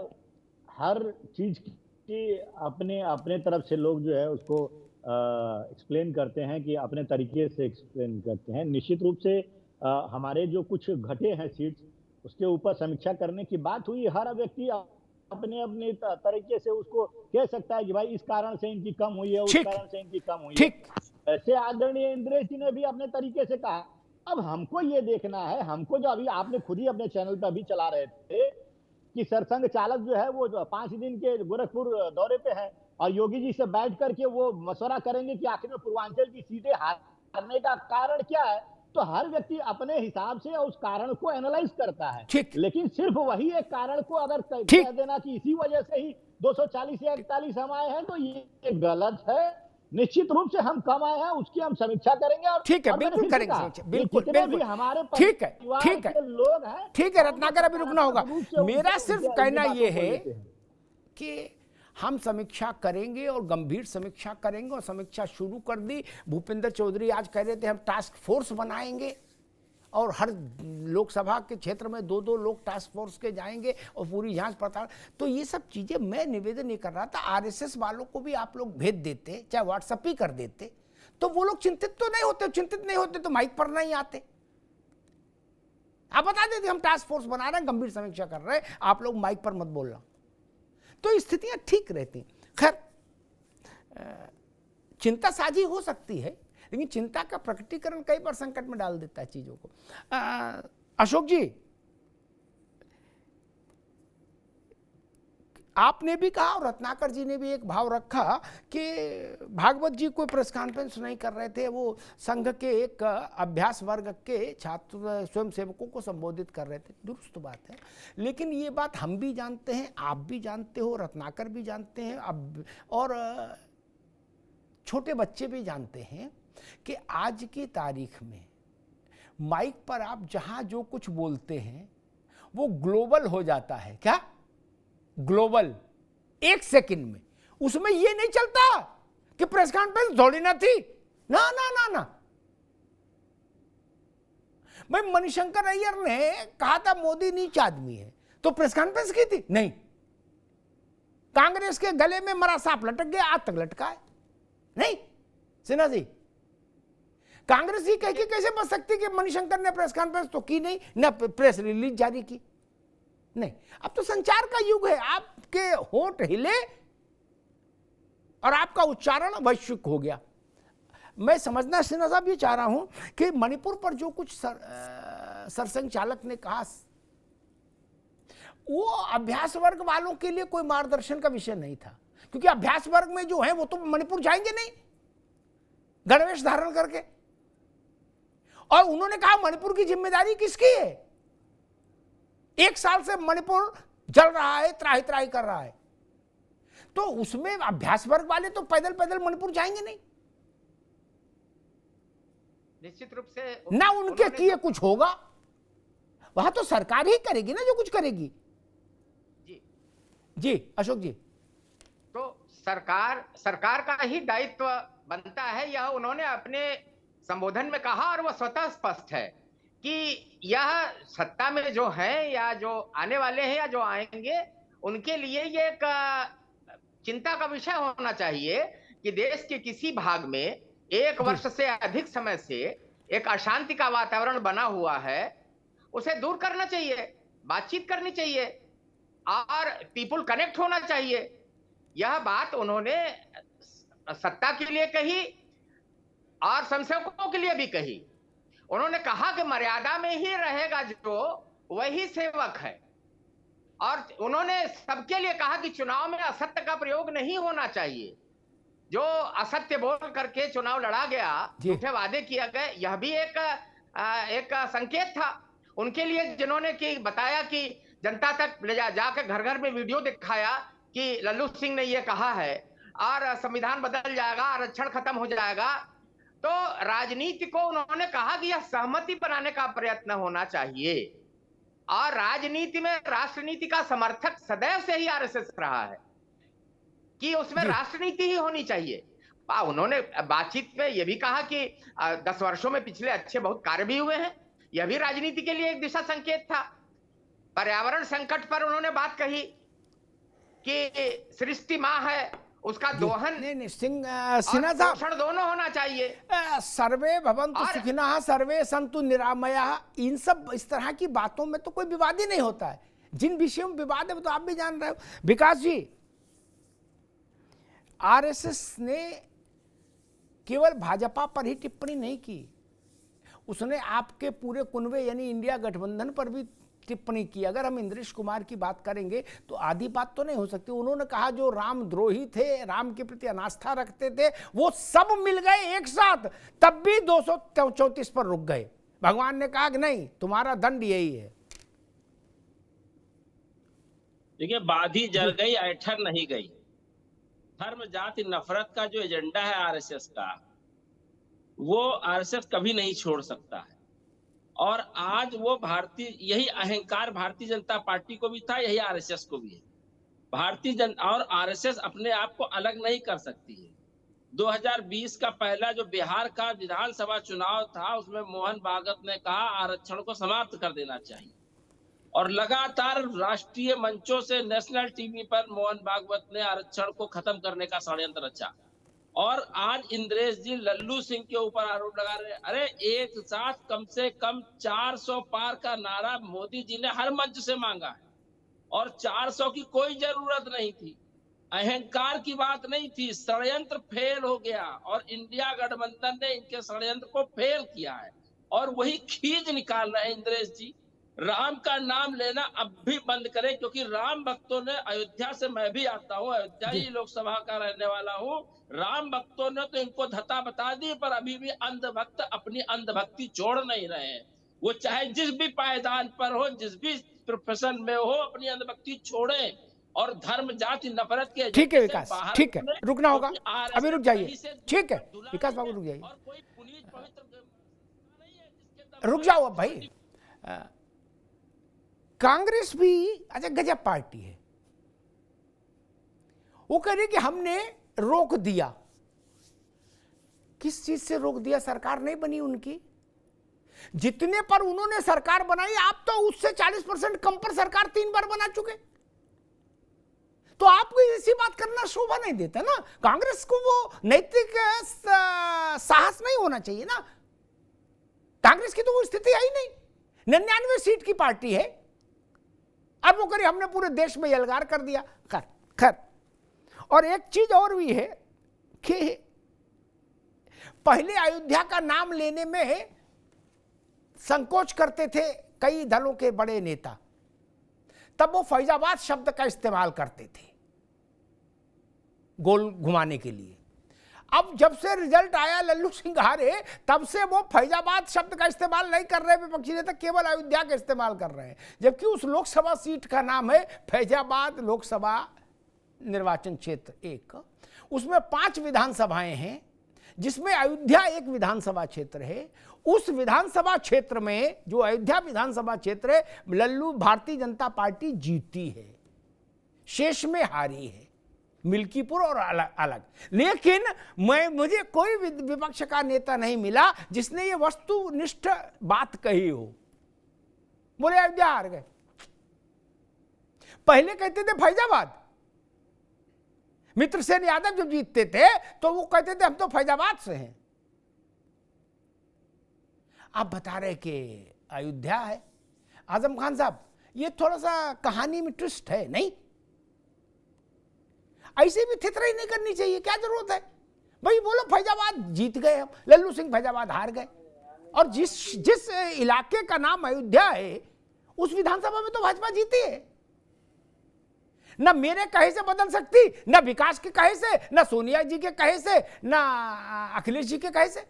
हर चीज की अपने तरफ से लोग जो है उसको एक्सप्लेन करते हैं कि अपने तरीके से एक्सप्लेन करते हैं। निश्चित रूप से हमारे जो कुछ घटे हैं सीट्स, उसके ऊपर समीक्षा करने की बात हुई। हर व्यक्ति अपने तरीके से उसको कह सकता है कि भाई इस कारण से इनकी कम हुई है, उस कारण से इनकी कम हुई है। ऐसे आदरणीय इंद्रेश जी ने भी अपने तरीके से कहा। अब हमको ये देखना है, हमको जो अभी आपने खुद ही अपने चैनल पर भी चला रहे थे कि सरसंघ चालक जो है वो 5 दिन के गोरखपुर दौरे पे है और योगी जी से बैठ करके वो मशवरा करेंगे कि आखिर में पूर्वांचल की सीटें हारने का कारण क्या है, तो हर व्यक्ति अपने हिसाब से उस कारण को एनालाइज करता है। लेकिन सिर्फ वही एक कारण को अगर कह देना कि इसी वजह से ही 240 या 41 हम आए हैं, तो ये गलत है। निश्चित रूप से हम कम आए हैं, उसकी हम समीक्षा करेंगे। और ठीक है, बिल्कुल करेंगे समीक्षा, बिल्कुल बिल्कुल हमारे ठीक है, ठीक है, लोग हैं। ठीक है रत्नाकर, अभी रुकना होगा। मेरा सिर्फ कहना यह है कि हम समीक्षा करेंगे और गंभीर समीक्षा करेंगे, और समीक्षा शुरू कर दी। भूपेंद्र चौधरी आज कह रहे थे हम टास्क फोर्स बनाएंगे और हर लोकसभा के क्षेत्र में 2-2 लोग टास्क फोर्स के जाएंगे और पूरी जांच पड़ताल। तो ये सब चीजें मैं निवेदन नहीं कर रहा था, आरएसएस वालों को भी आप लोग भेज देते, चाहे व्हाट्सएप ही कर देते, तो वो लोग चिंतित तो नहीं होते। चिंतित नहीं होते तो माइक पर नहीं आते। आप बता देते हम टास्क फोर्स बना रहे हैं, गंभीर समीक्षा कर रहे हैं, आप लोग माइक पर मत बोलना, तो स्थितियां ठीक रहती। खैर चिंता साझी हो सकती है, लेकिन चिंता का प्रकटीकरण कई बार संकट में डाल देता है चीजों को। अशोक जी, आपने भी कहा और रत्नाकर जी ने भी एक भाव रखा कि भागवत जी कोई प्रेस कॉन्फ्रेंस नहीं कर रहे थे, वो संघ के एक अभ्यास वर्ग के छात्र स्वयं सेवकों को संबोधित कर रहे थे। दुरुस्त बात है, लेकिन ये बात हम भी जानते हैं, आप भी जानते हो, रत्नाकर भी जानते हैं, अब और छोटे बच्चे भी जानते हैं कि आज की तारीख में माइक पर आप जहां जो कुछ बोलते हैं वो ग्लोबल हो जाता है। क्या ग्लोबल? एक सेकंड में। उसमें ये नहीं चलता कि प्रेस कॉन्फ्रेंस थोड़ी ना थी, ना ना ना ना। भाई मणिशंकर अय्यर ने कहा था मोदी नीच आदमी है, तो प्रेस कॉन्फ्रेंस की थी? नहीं। कांग्रेस के गले में मरा सांप लटक गया, आज तक लटका है नहीं। सिन्हा जी, कांग्रेस ही कह के कैसे बच सकती कि मणिशंकर ने प्रेस कॉन्फ्रेंस तो की नहीं, न प्रेस रिलीज जारी की? नहीं। अब तो संचार का युग है, आपके होंठ हिले और आपका उच्चारण वैश्विक हो गया। मैं समझना सिन्हा साहब ये चाह रहा हूं कि मणिपुर पर जो कुछ सरसंघ चालक ने कहा, वो अभ्यास वर्ग वालों के लिए कोई मार्गदर्शन का विषय नहीं था, क्योंकि अभ्यास वर्ग में जो है वो तो मणिपुर जाएंगे नहीं गणवेश धारण करके। और उन्होंने कहा मणिपुर की जिम्मेदारी किसकी है? 1 साल से मणिपुर जल रहा है, त्राही त्राही कर रहा है, तो उसमें अभ्यास वर्ग वाले तो पैदल पैदल मणिपुर जाएंगे नहीं। निश्चित रूप से ना उनके किए कुछ होगा, वहां तो सरकार ही करेगी ना जो कुछ करेगी। जी अशोक जी, तो सरकार का ही दायित्व बनता है, यह उन्होंने अपने संबोधन में कहा, और वह स्वतः स्पष्ट है कि यह सत्ता में जो है या जो आने वाले हैं या जो आएंगे, उनके लिए ये एक चिंता का विषय होना चाहिए कि देश के किसी भाग में 1 वर्ष से अधिक समय से एक अशांति का वातावरण बना हुआ है, उसे दूर करना चाहिए, बातचीत करनी चाहिए और पीपुल कनेक्ट होना चाहिए। यह बात उन्होंने सत्ता के लिए कही और स्वयंसेवकों के लिए भी कही। उन्होंने कहा कि मर्यादा में ही रहेगा जो वही सेवक है, और उन्होंने सबके लिए कहा कि चुनाव में असत्य का प्रयोग नहीं होना चाहिए। जो असत्य बोल करके चुनाव लड़ा गया, झूठे वादे किया गए, यह भी एक संकेत था उनके लिए, जिन्होंने कि बताया कि जनता तक ले जाकर घर घर में वीडियो दिखाया कि लल्लू सिंह ने यह कहा है और संविधान बदल जाएगा, आरक्षण खत्म हो जाएगा। तो राजनीति को उन्होंने कहा कि यह सहमति बनाने का प्रयत्न होना चाहिए, और राजनीति में राष्ट्रनीति का समर्थक सदैव से ही आरएसएस रहा है कि उसमें राष्ट्रनीति ही होनी चाहिए। उन्होंने बातचीत में यह भी कहा कि 10 वर्षों में पिछले अच्छे बहुत कार्य भी हुए हैं, यह भी राजनीति के लिए एक दिशा संकेत था। पर्यावरण संकट पर उन्होंने बात कही कि सृष्टि माँ है, उसका दोहन सिन्हा साहब दोनों होना चाहिए। सर्वे भवन्तु सुखिनः सर्वे सन्तु निरामयाः, इन सब इस तरह की बातों में तो कोई विवाद ही नहीं होता है। जिन विषयों में विवाद है वो तो आप भी जान रहे हो। विकास जी, आरएसएस ने केवल भाजपा पर ही टिप्पणी नहीं की, उसने आपके पूरे कुनबे यानी इंडिया गठबंधन पर भी टिप्पणी की। अगर हम इंद्रेश कुमार की बात करेंगे तो आधी बात तो नहीं हो सकती। उन्होंने कहा जो रामद्रोही थे, राम के प्रति अनास्था रखते थे, वो सब मिल गए एक साथ, तब भी 234 पर रुक गए। भगवान ने कहा कि नहीं, तुम्हारा दंड यही है। देखिए, बाधी जल गई, ऐठन नहीं गई। धर्म जाति नफरत का जो एजेंडा है आरएसएस का, वो आरएसएस कभी नहीं छोड़ सकता है। और आज वो यही अहंकार भारतीय जनता पार्टी को भी था, यही आरएसएस को भी है। भारतीय जनता और आरएसएस अपने आप को अलग नहीं कर सकती है। 2020 का पहला जो बिहार का विधानसभा चुनाव था, उसमें मोहन भागवत ने कहा आरक्षण को समाप्त कर देना चाहिए, और लगातार राष्ट्रीय मंचों से, नेशनल टीवी पर मोहन भागवत ने आरक्षण को खत्म करने का षड्यंत्र रचा। और आज इंद्रेश जी लल्लू सिंह के ऊपर आरोप लगा रहे हैं। अरे एक साथ कम से कम 400 पार का नारा मोदी जी ने हर मंच से मांगा है, और 400 की कोई जरूरत नहीं थी। अहंकार की बात नहीं थी, षड्यंत्र फेल हो गया, और इंडिया गठबंधन ने इनके षड्यंत्र को फेल किया है, और वही खींच निकाल रहे हैं इंद्रेश जी। राम का नाम लेना अब भी बंद करें, क्योंकि राम भक्तों ने, अयोध्या से मैं भी आता हूँ, अयोध्या ही लोकसभा का रहने वाला हूँ, राम भक्तों ने तो इनको धता बता दी, पर अभी भी अंधभक्त अपनी अंधभक्ति छोड़ नहीं रहे हैं। वो चाहे जिस भी पायदान पर हो, जिस भी प्रोफेशन में हो, अपनी अंधभक्ति छोड़े और धर्म जाति नफरत के। ठीक है विकास, ठीक है, रुकना होगा, अभी रुक जाइए। ठीक है विकास बाबू, रुक जाइए, रुक जाओ अब भाई। कांग्रेस भी अच्छा गजब पार्टी है। वो कह रही कि हमने रोक दिया। किस चीज से रोक दिया? सरकार नहीं बनी उनकी। जितने पर उन्होंने सरकार बनाई, आप तो उससे 40% कम पर सरकार 3 बार बना चुके। तो आपको ऐसी बात करना शोभा नहीं देता ना। कांग्रेस को वो नैतिक साहस नहीं होना चाहिए ना। कांग्रेस की तो वो स्थिति है ही नहीं। 99 सीट की पार्टी है, अब वो करिए हमने पूरे देश में यलगार कर दिया। खैर, और एक चीज और भी है कि पहले अयोध्या का नाम लेने में संकोच करते थे कई दलों के बड़े नेता, तब वो फैजाबाद शब्द का इस्तेमाल करते थे गोल घुमाने के लिए। अब जब से रिजल्ट आया, लल्लू सिंह हारे, तब से वो फैजाबाद शब्द का इस्तेमाल नहीं कर रहे विपक्षी नेता, केवल अयोध्या का इस्तेमाल कर रहे हैं। जबकि उस लोकसभा सीट का नाम है फैजाबाद लोकसभा निर्वाचन क्षेत्र 1। उसमें 5 विधानसभाएं हैं, जिसमें अयोध्या एक विधानसभा क्षेत्र है। उस विधानसभा क्षेत्र में, जो अयोध्या विधानसभा क्षेत्र है, लल्लू भारतीय जनता पार्टी जीती है, शेष में हारी है, मिल्कीपुर और अलग। लेकिन मुझे कोई विपक्ष का नेता नहीं मिला जिसने ये वस्तुनिष्ठ बात कही हो। बोले अयोध्या हार गए। पहले कहते थे फैजाबाद। मित्रसेन यादव जब जीतते थे तो वो कहते थे हम तो फैजाबाद से हैं। आप बता रहे कि अयोध्या है। आजम खान साहब, ये थोड़ा सा कहानी में ट्विस्ट है नहीं? ऐसे भी थितराई नहीं करनी चाहिए, क्या जरूरत है भाई? बोलो फैजाबाद जीत गए हम, लल्लू सिंह फैजाबाद हार गए। और जिस इलाके का नाम अयोध्या है, उस विधानसभा में तो भाजपा जीती है। ना मेरे कहे से बदल सकती, ना विकास के कहे से, ना सोनिया जी के कहे से, ना अखिलेश जी के कहे से।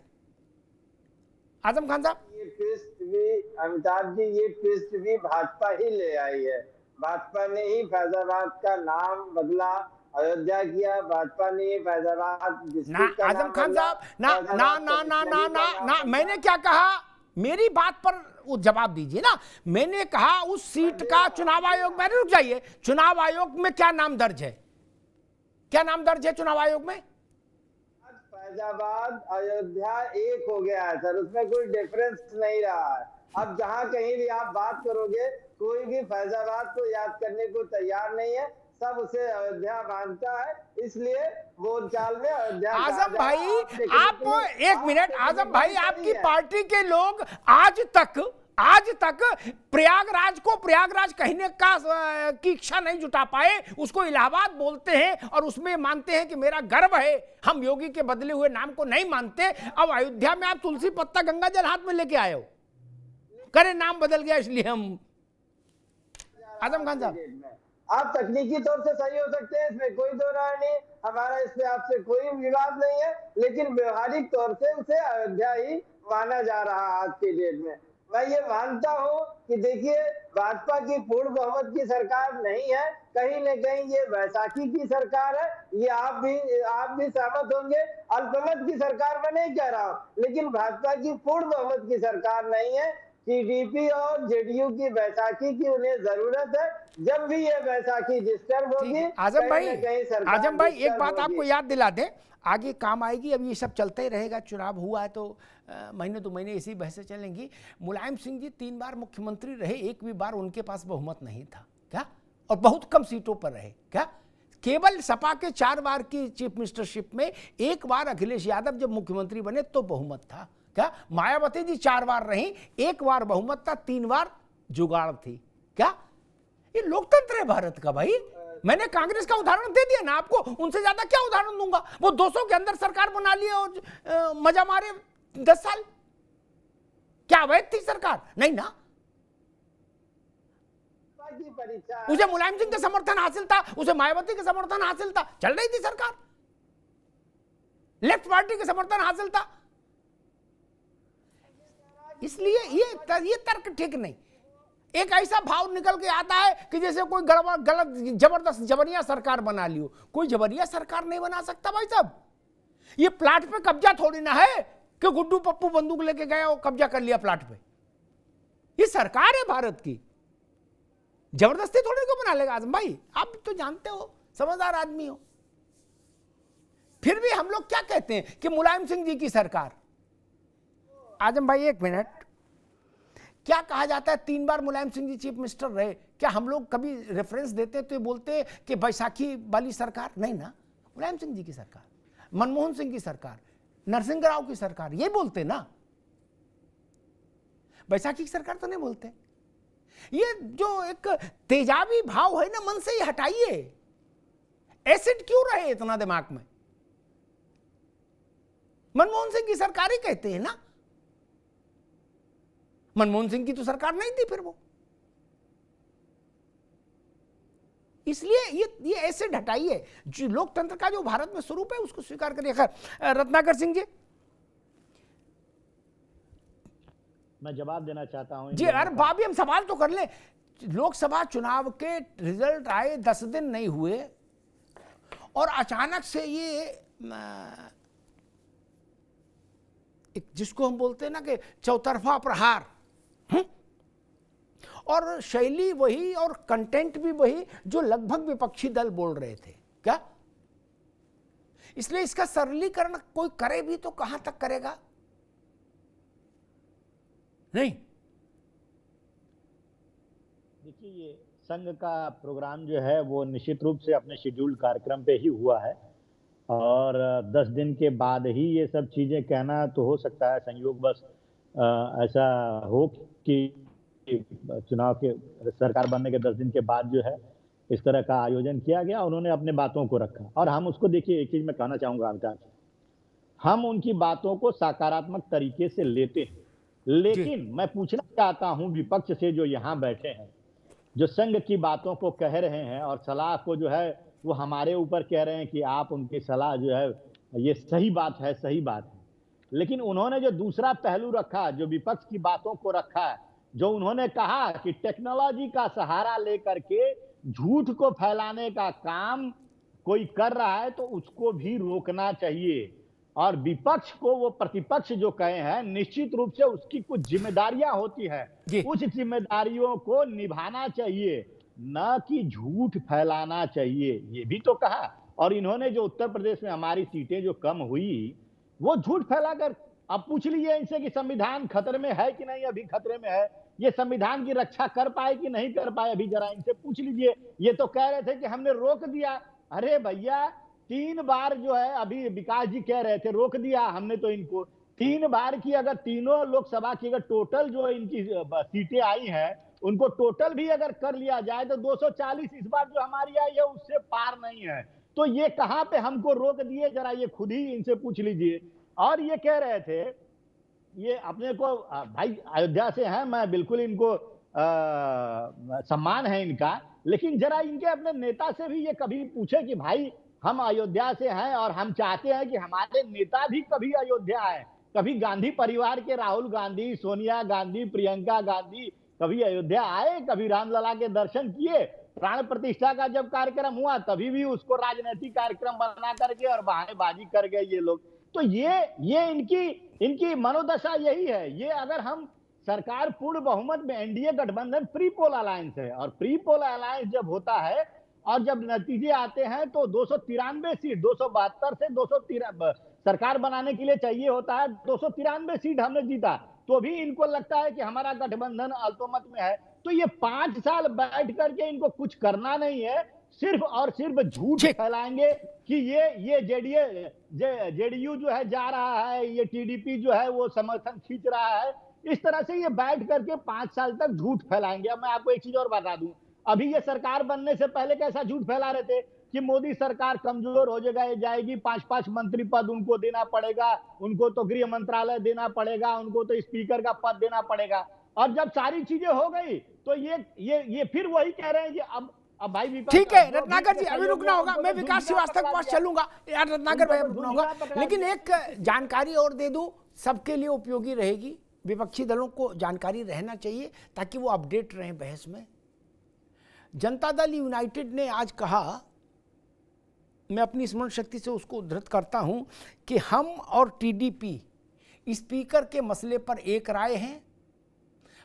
आजम खान साहब, ये ट्विस्ट भी अमिताभ जी, ये ट्विस्ट भी भाजपा ही ले आई है। भाजपा ने ही फैजाबाद का नाम बदला, अयोध्या किया। भाजपा ने फैजाबाद ना आजम खान साहब, ना ना ना ना ना ना ना मैंने क्या कहा? मेरी बात पर वो जवाब दीजिए ना। मैंने कहा उस सीट का चुनाव आयोग में, रुक जाइए, चुनाव आयोग में क्या नाम दर्ज है? क्या नाम दर्ज है चुनाव आयोग में? फैजाबाद अयोध्या एक हो गया है सर, उसमें कोई डिफरेंस नहीं रहा है। अब जहां कहीं भी आप बात करोगे, कोई भी फैजाबाद को याद करने को तैयार नहीं है, सब उसे अयोध्या मानता है, इसलिए बोलचाल में अयोध्या। आजम भाई, आप एक मिनट, आजम भाई, आपकी पार्टी के लोग आज तक प्रयागराज को प्रयागराज कहने की इच्छा नहीं जुटा पाए। उसको इलाहाबाद बोलते हैं और उसमें मानते हैं कि मेरा गर्व है, हम योगी के बदले हुए नाम को नहीं मानते। अब अयोध्या में आप तुलसी पत्ता गंगा जल हाथ में लेके आए हो, करे नाम बदल गया इसलिए हम आजम खान साहब, आप तकनीकी तौर से सही हो सकते हैं, इसमें कोई दो राय नहीं, हमारा इसमें आपसे कोई विवाद नहीं है, लेकिन व्यवहारिक तौर से उसे अयोध्या ही माना जा रहा है आज के डेट में। मैं ये मानता हूँ कि देखिए भाजपा की पूर्ण बहुमत की सरकार नहीं है, कहीं न कहीं ये बैसाखी की सरकार है, ये आप भी सहमत होंगे। अल्पमत की सरकार मैं नहीं कह रहा हूँ, लेकिन भाजपा की पूर्ण बहुमत की सरकार नहीं है। टीडीपी और जेडीयू की बैसाखी की उन्हें जरूरत है, जब भी ये बैसाखी डिस्टर्ब होगी। आजम भाई एक बात आपको याद दिला दें, आगे काम आएगी, अब ये सब चलते ही रहेगा, चुनाव हुआ है तो महीने 2 महीने इसी बहसें चलेंगी। मुलायम सिंह जी 3 बार मुख्यमंत्री रहे, एक भी बार उनके पास बहुमत नहीं था क्या, और बहुत कम सीटों पर रहे क्या। केवल सपा के 4 बार की चीफ मिनिस्टरशिप में 1 बार अखिलेश यादव जब मुख्यमंत्री बने तो बहुमत था क्या। मायावती जी 4 बार रही, 1 बार बहुमत था, 3 बार जुगाड़ थी क्या। ये लोकतंत्र है भारत का भाई। मैंने कांग्रेस का उदाहरण दे दिया ना आपको, उनसे ज्यादा क्या उदाहरण दूंगा। वो 200 के अंदर सरकार बना लिए और मजा मारे 10 साल। क्या अवैध थी सरकार? नहीं ना। उसे मुलायम सिंह का समर्थन हासिल था, उसे मायावती का समर्थन हासिल था, चल रही थी सरकार। लेफ्ट पार्टी का समर्थन हासिल था। इसलिए ये तर्क ठीक नहीं। एक ऐसा भाव निकल के आता है कि जैसे कोई गलत जबरदस्त जबरिया सरकार बना लियो। कोई जबरिया सरकार नहीं बना सकता भाई साहब। ये प्लाट पे कब्जा थोड़ी ना है कि गुड्डू पप्पू बंदूक लेके गया और कब्जा कर लिया प्लाट पे। ये सरकार है भारत की, जबरदस्ती थोड़ी को बना लेगा। आजम भाई आप तो जानते हो, समझदार आदमी हो, फिर भी हम लोग क्या कहते हैं कि मुलायम सिंह जी की सरकार। आजम भाई 1 मिनट, क्या कहा जाता है 3 बार मुलायम सिंह जी चीफ मिनिस्टर रहे, क्या हम लोग कभी रेफरेंस देते तो ये बोलते कि बैसाखी वाली सरकार? नहीं ना, मुलायम सिंह जी की सरकार, मनमोहन सिंह की सरकार, नरसिंह राव की सरकार, ये बोलते ना। बैसाखी की सरकार तो नहीं बोलते। ये जो एक तेजाबी भाव है ना, मन से ही हटाइए। एसिड क्यों रहे इतना दिमाग में? मनमोहन सिंह की सरकार ही कहते हैं ना। मनमोहन सिंह की तो सरकार नहीं थी फिर वो। इसलिए ये एसिड हटाइए। जो लोकतंत्र का जो भारत में स्वरूप है उसको स्वीकार करिए। खैर रत्नाकर सिंह जी, मैं जवाब देना चाहता हूं जी। अरे भाभी हम सवाल तो कर ले। लोकसभा चुनाव के रिजल्ट आए 10 दिन नहीं हुए और अचानक से ये एक जिसको हम बोलते हैं ना कि चौतरफा प्रहार, और शैली वही और कंटेंट भी वही जो लगभग विपक्षी दल बोल रहे थे क्या। इसलिए इसका सरलीकरण कोई करे भी तो कहां तक करेगा? नहीं। देखिए ये संघ का प्रोग्राम जो है वो निश्चित रूप से अपने शेड्यूल्ड कार्यक्रम पे ही हुआ है और 10 दिन के बाद ही ये सब चीजें कहना तो हो सकता है संयोग बस ऐसा हो कि चुनाव के सरकार बनने के 10 दिन के बाद जो है इस तरह का आयोजन किया गया। उन्होंने अपने बातों को रखा और हम उसको, देखिए एक चीज मैं कहना चाहूंगा अमिताभ, हम उनकी बातों को सकारात्मक तरीके से लेते हैं, लेकिन मैं पूछना चाहता हूं विपक्ष से जो यहाँ बैठे हैं, जो संघ की बातों को कह रहे हैं और सलाह को जो है वो हमारे ऊपर कह रहे हैं कि आप उनकी सलाह जो है ये सही बात है, सही बात है, लेकिन उन्होंने जो दूसरा पहलू रखा, जो विपक्ष की बातों को रखा, जो उन्होंने कहा कि टेक्नोलॉजी का सहारा लेकर के झूठ को फैलाने का काम कोई कर रहा है तो उसको भी रोकना चाहिए और विपक्ष को वो प्रतिपक्ष जो कहे हैं निश्चित रूप से उसकी कुछ जिम्मेदारियां होती है, उस जिम्मेदारियों को निभाना चाहिए, न कि झूठ फैलाना चाहिए, ये भी तो कहा। और इन्होंने जो उत्तर प्रदेश में हमारी सीटें जो कम हुई वो झूठ फैलाकर, अब पूछ लीजिए इनसे कि संविधान खतरे में है कि नहीं, अभी खतरे में है, ये संविधान की रक्षा कर पाए कि नहीं कर पाए, अभी जरा इनसे पूछ लीजिए। ये तो कह रहे थे कि हमने रोक दिया। अरे भैया 3 बार जो है, अभी विकास जी कह रहे थे रोक दिया हमने, तो इनको 3 बार की अगर तीनों लोकसभा की अगर टोटल जो इनकी सीटें आई हैं उनको टोटल भी अगर कर लिया जाए तो 240 इस बार जो हमारी आई है उससे पार नहीं है। तो ये कहां पे हमको रोक दिए, जरा ये खुद ही इनसे पूछ लीजिए। और ये कह रहे थे, ये अपने को भाई अयोध्या से हैं, मैं बिल्कुल इनको सम्मान है इनका, लेकिन जरा इनके अपने नेता से भी ये कभी पूछे कि भाई हम अयोध्या से हैं और हम चाहते हैं कि हमारे नेता भी कभी अयोध्या आए। कभी गांधी परिवार के राहुल गांधी, सोनिया गांधी, प्रियंका गांधी कभी अयोध्या आए, कभी रामलला के दर्शन किए। प्राण प्रतिष्ठा का जब कार्यक्रम हुआ तभी भी उसको राजनीतिक कार्यक्रम बना करके और बहानेबाजी कर गए ये लोग। तो ये इनकी मनोदशा यही है। ये अगर हम सरकार पूर्ण बहुमत में, एनडीए गठबंधन प्री पोल अलायंस है, और प्री पोल अलायंस जब होता है और जब नतीजे आते हैं तो 293 सीट, 272 से 213 सरकार बनाने के लिए चाहिए होता है, 293 सीट हमने जीता, तो भी इनको लगता है कि हमारा गठबंधन अल्पमत में है। तो ये 5 साल बैठ करके इनको कुछ करना नहीं है, सिर्फ और सिर्फ झूठ फैलाएंगे कि ये जेडीयू जो है जा रहा है, ये टीडीपी जो है वो समर्थन खींच रहा है। इस तरह से ये बैठ करके 5 साल तक झूठ फैलाएंगे। अब मैं आपको एक चीज और बता दूं, अभी ये सरकार बनने से पहले कैसा झूठ फैला रहे थे कि मोदी सरकार कमजोर हो जाएगी, 5-5 मंत्री पद उनको देना पड़ेगा, उनको तो गृह मंत्रालय देना पड़ेगा, उनको तो स्पीकर का पद देना पड़ेगा। और जब सारी चीजें हो गई तो ये फिर वही कह रहे हैं कि अब भाई ठीक है रत्नाकर जी, अभी रुकना होगा, मैं विकास श्रीवास्तव के पास चलूंगा यार। रत्नाकर भाई रुकना होगा, लेकिन एक जानकारी और दे दूं, सबके लिए उपयोगी रहेगी, विपक्षी दलों को जानकारी रहना चाहिए ताकि वो अपडेट रहें बहस में। जनता दल यूनाइटेड ने आज कहा, मैं अपनी स्मरण शक्ति से उसको उद्धृत करता हूं, कि हम और टीडीपी स्पीकर के मसले पर एक राय हैं।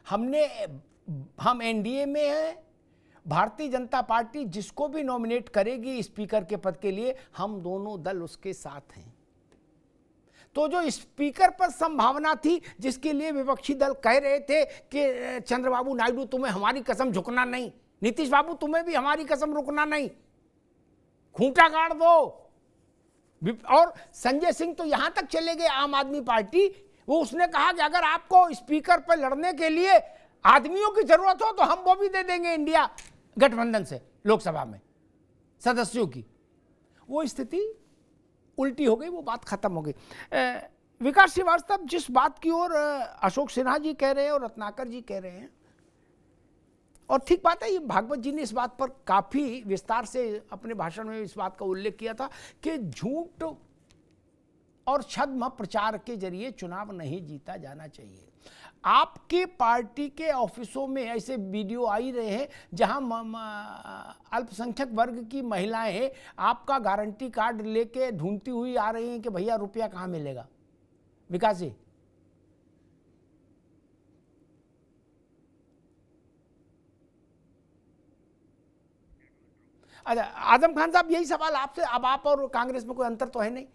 हम एनडीए में हैं, भारतीय जनता पार्टी जिसको भी नॉमिनेट करेगी स्पीकर के पद के लिए, हम दोनों दल उसके साथ हैं। तो जो स्पीकर पर संभावना थी, जिसके लिए विपक्षी दल कह रहे थे कि चंद्रबाबू नायडू तुम्हें हमारी कसम झुकना नहीं, नीतीश बाबू तुम्हें भी हमारी कसम रुकना नहीं, खूंटा गाड़ दो। और संजय सिंह तो यहां तक चले गए, आम आदमी पार्टी, वो उसने कहा कि अगर आपको स्पीकर पर लड़ने के लिए आदमियों की जरूरत हो तो हम वो भी दे देंगे इंडिया गठबंधन से लोकसभा में सदस्यों की। वो स्थिति उल्टी हो गई, वो बात खत्म हो गई। विकास श्रीवास्तव, जिस बात की ओर अशोक सिन्हा जी कह रहे हैं और रत्नाकर जी कह रहे हैं, और ठीक बात है, ये भागवत जी ने इस बात पर काफी विस्तार से अपने भाषण में इस बात का उल्लेख किया था कि झूठ और छद्म प्रचार के जरिए चुनाव नहीं जीता जाना चाहिए। आपके पार्टी के ऑफिसों में ऐसे वीडियो आ ही रहे हैं जहां अल्पसंख्यक वर्ग की महिलाएं आपका गारंटी कार्ड लेके ढूंढती हुई आ रही हैं कि भैया रुपया कहाँ मिलेगा। विकास जी, अच्छा आजम खान साहब, यही सवाल आपसे, अब आप और कांग्रेस में कोई अंतर तो है नहीं,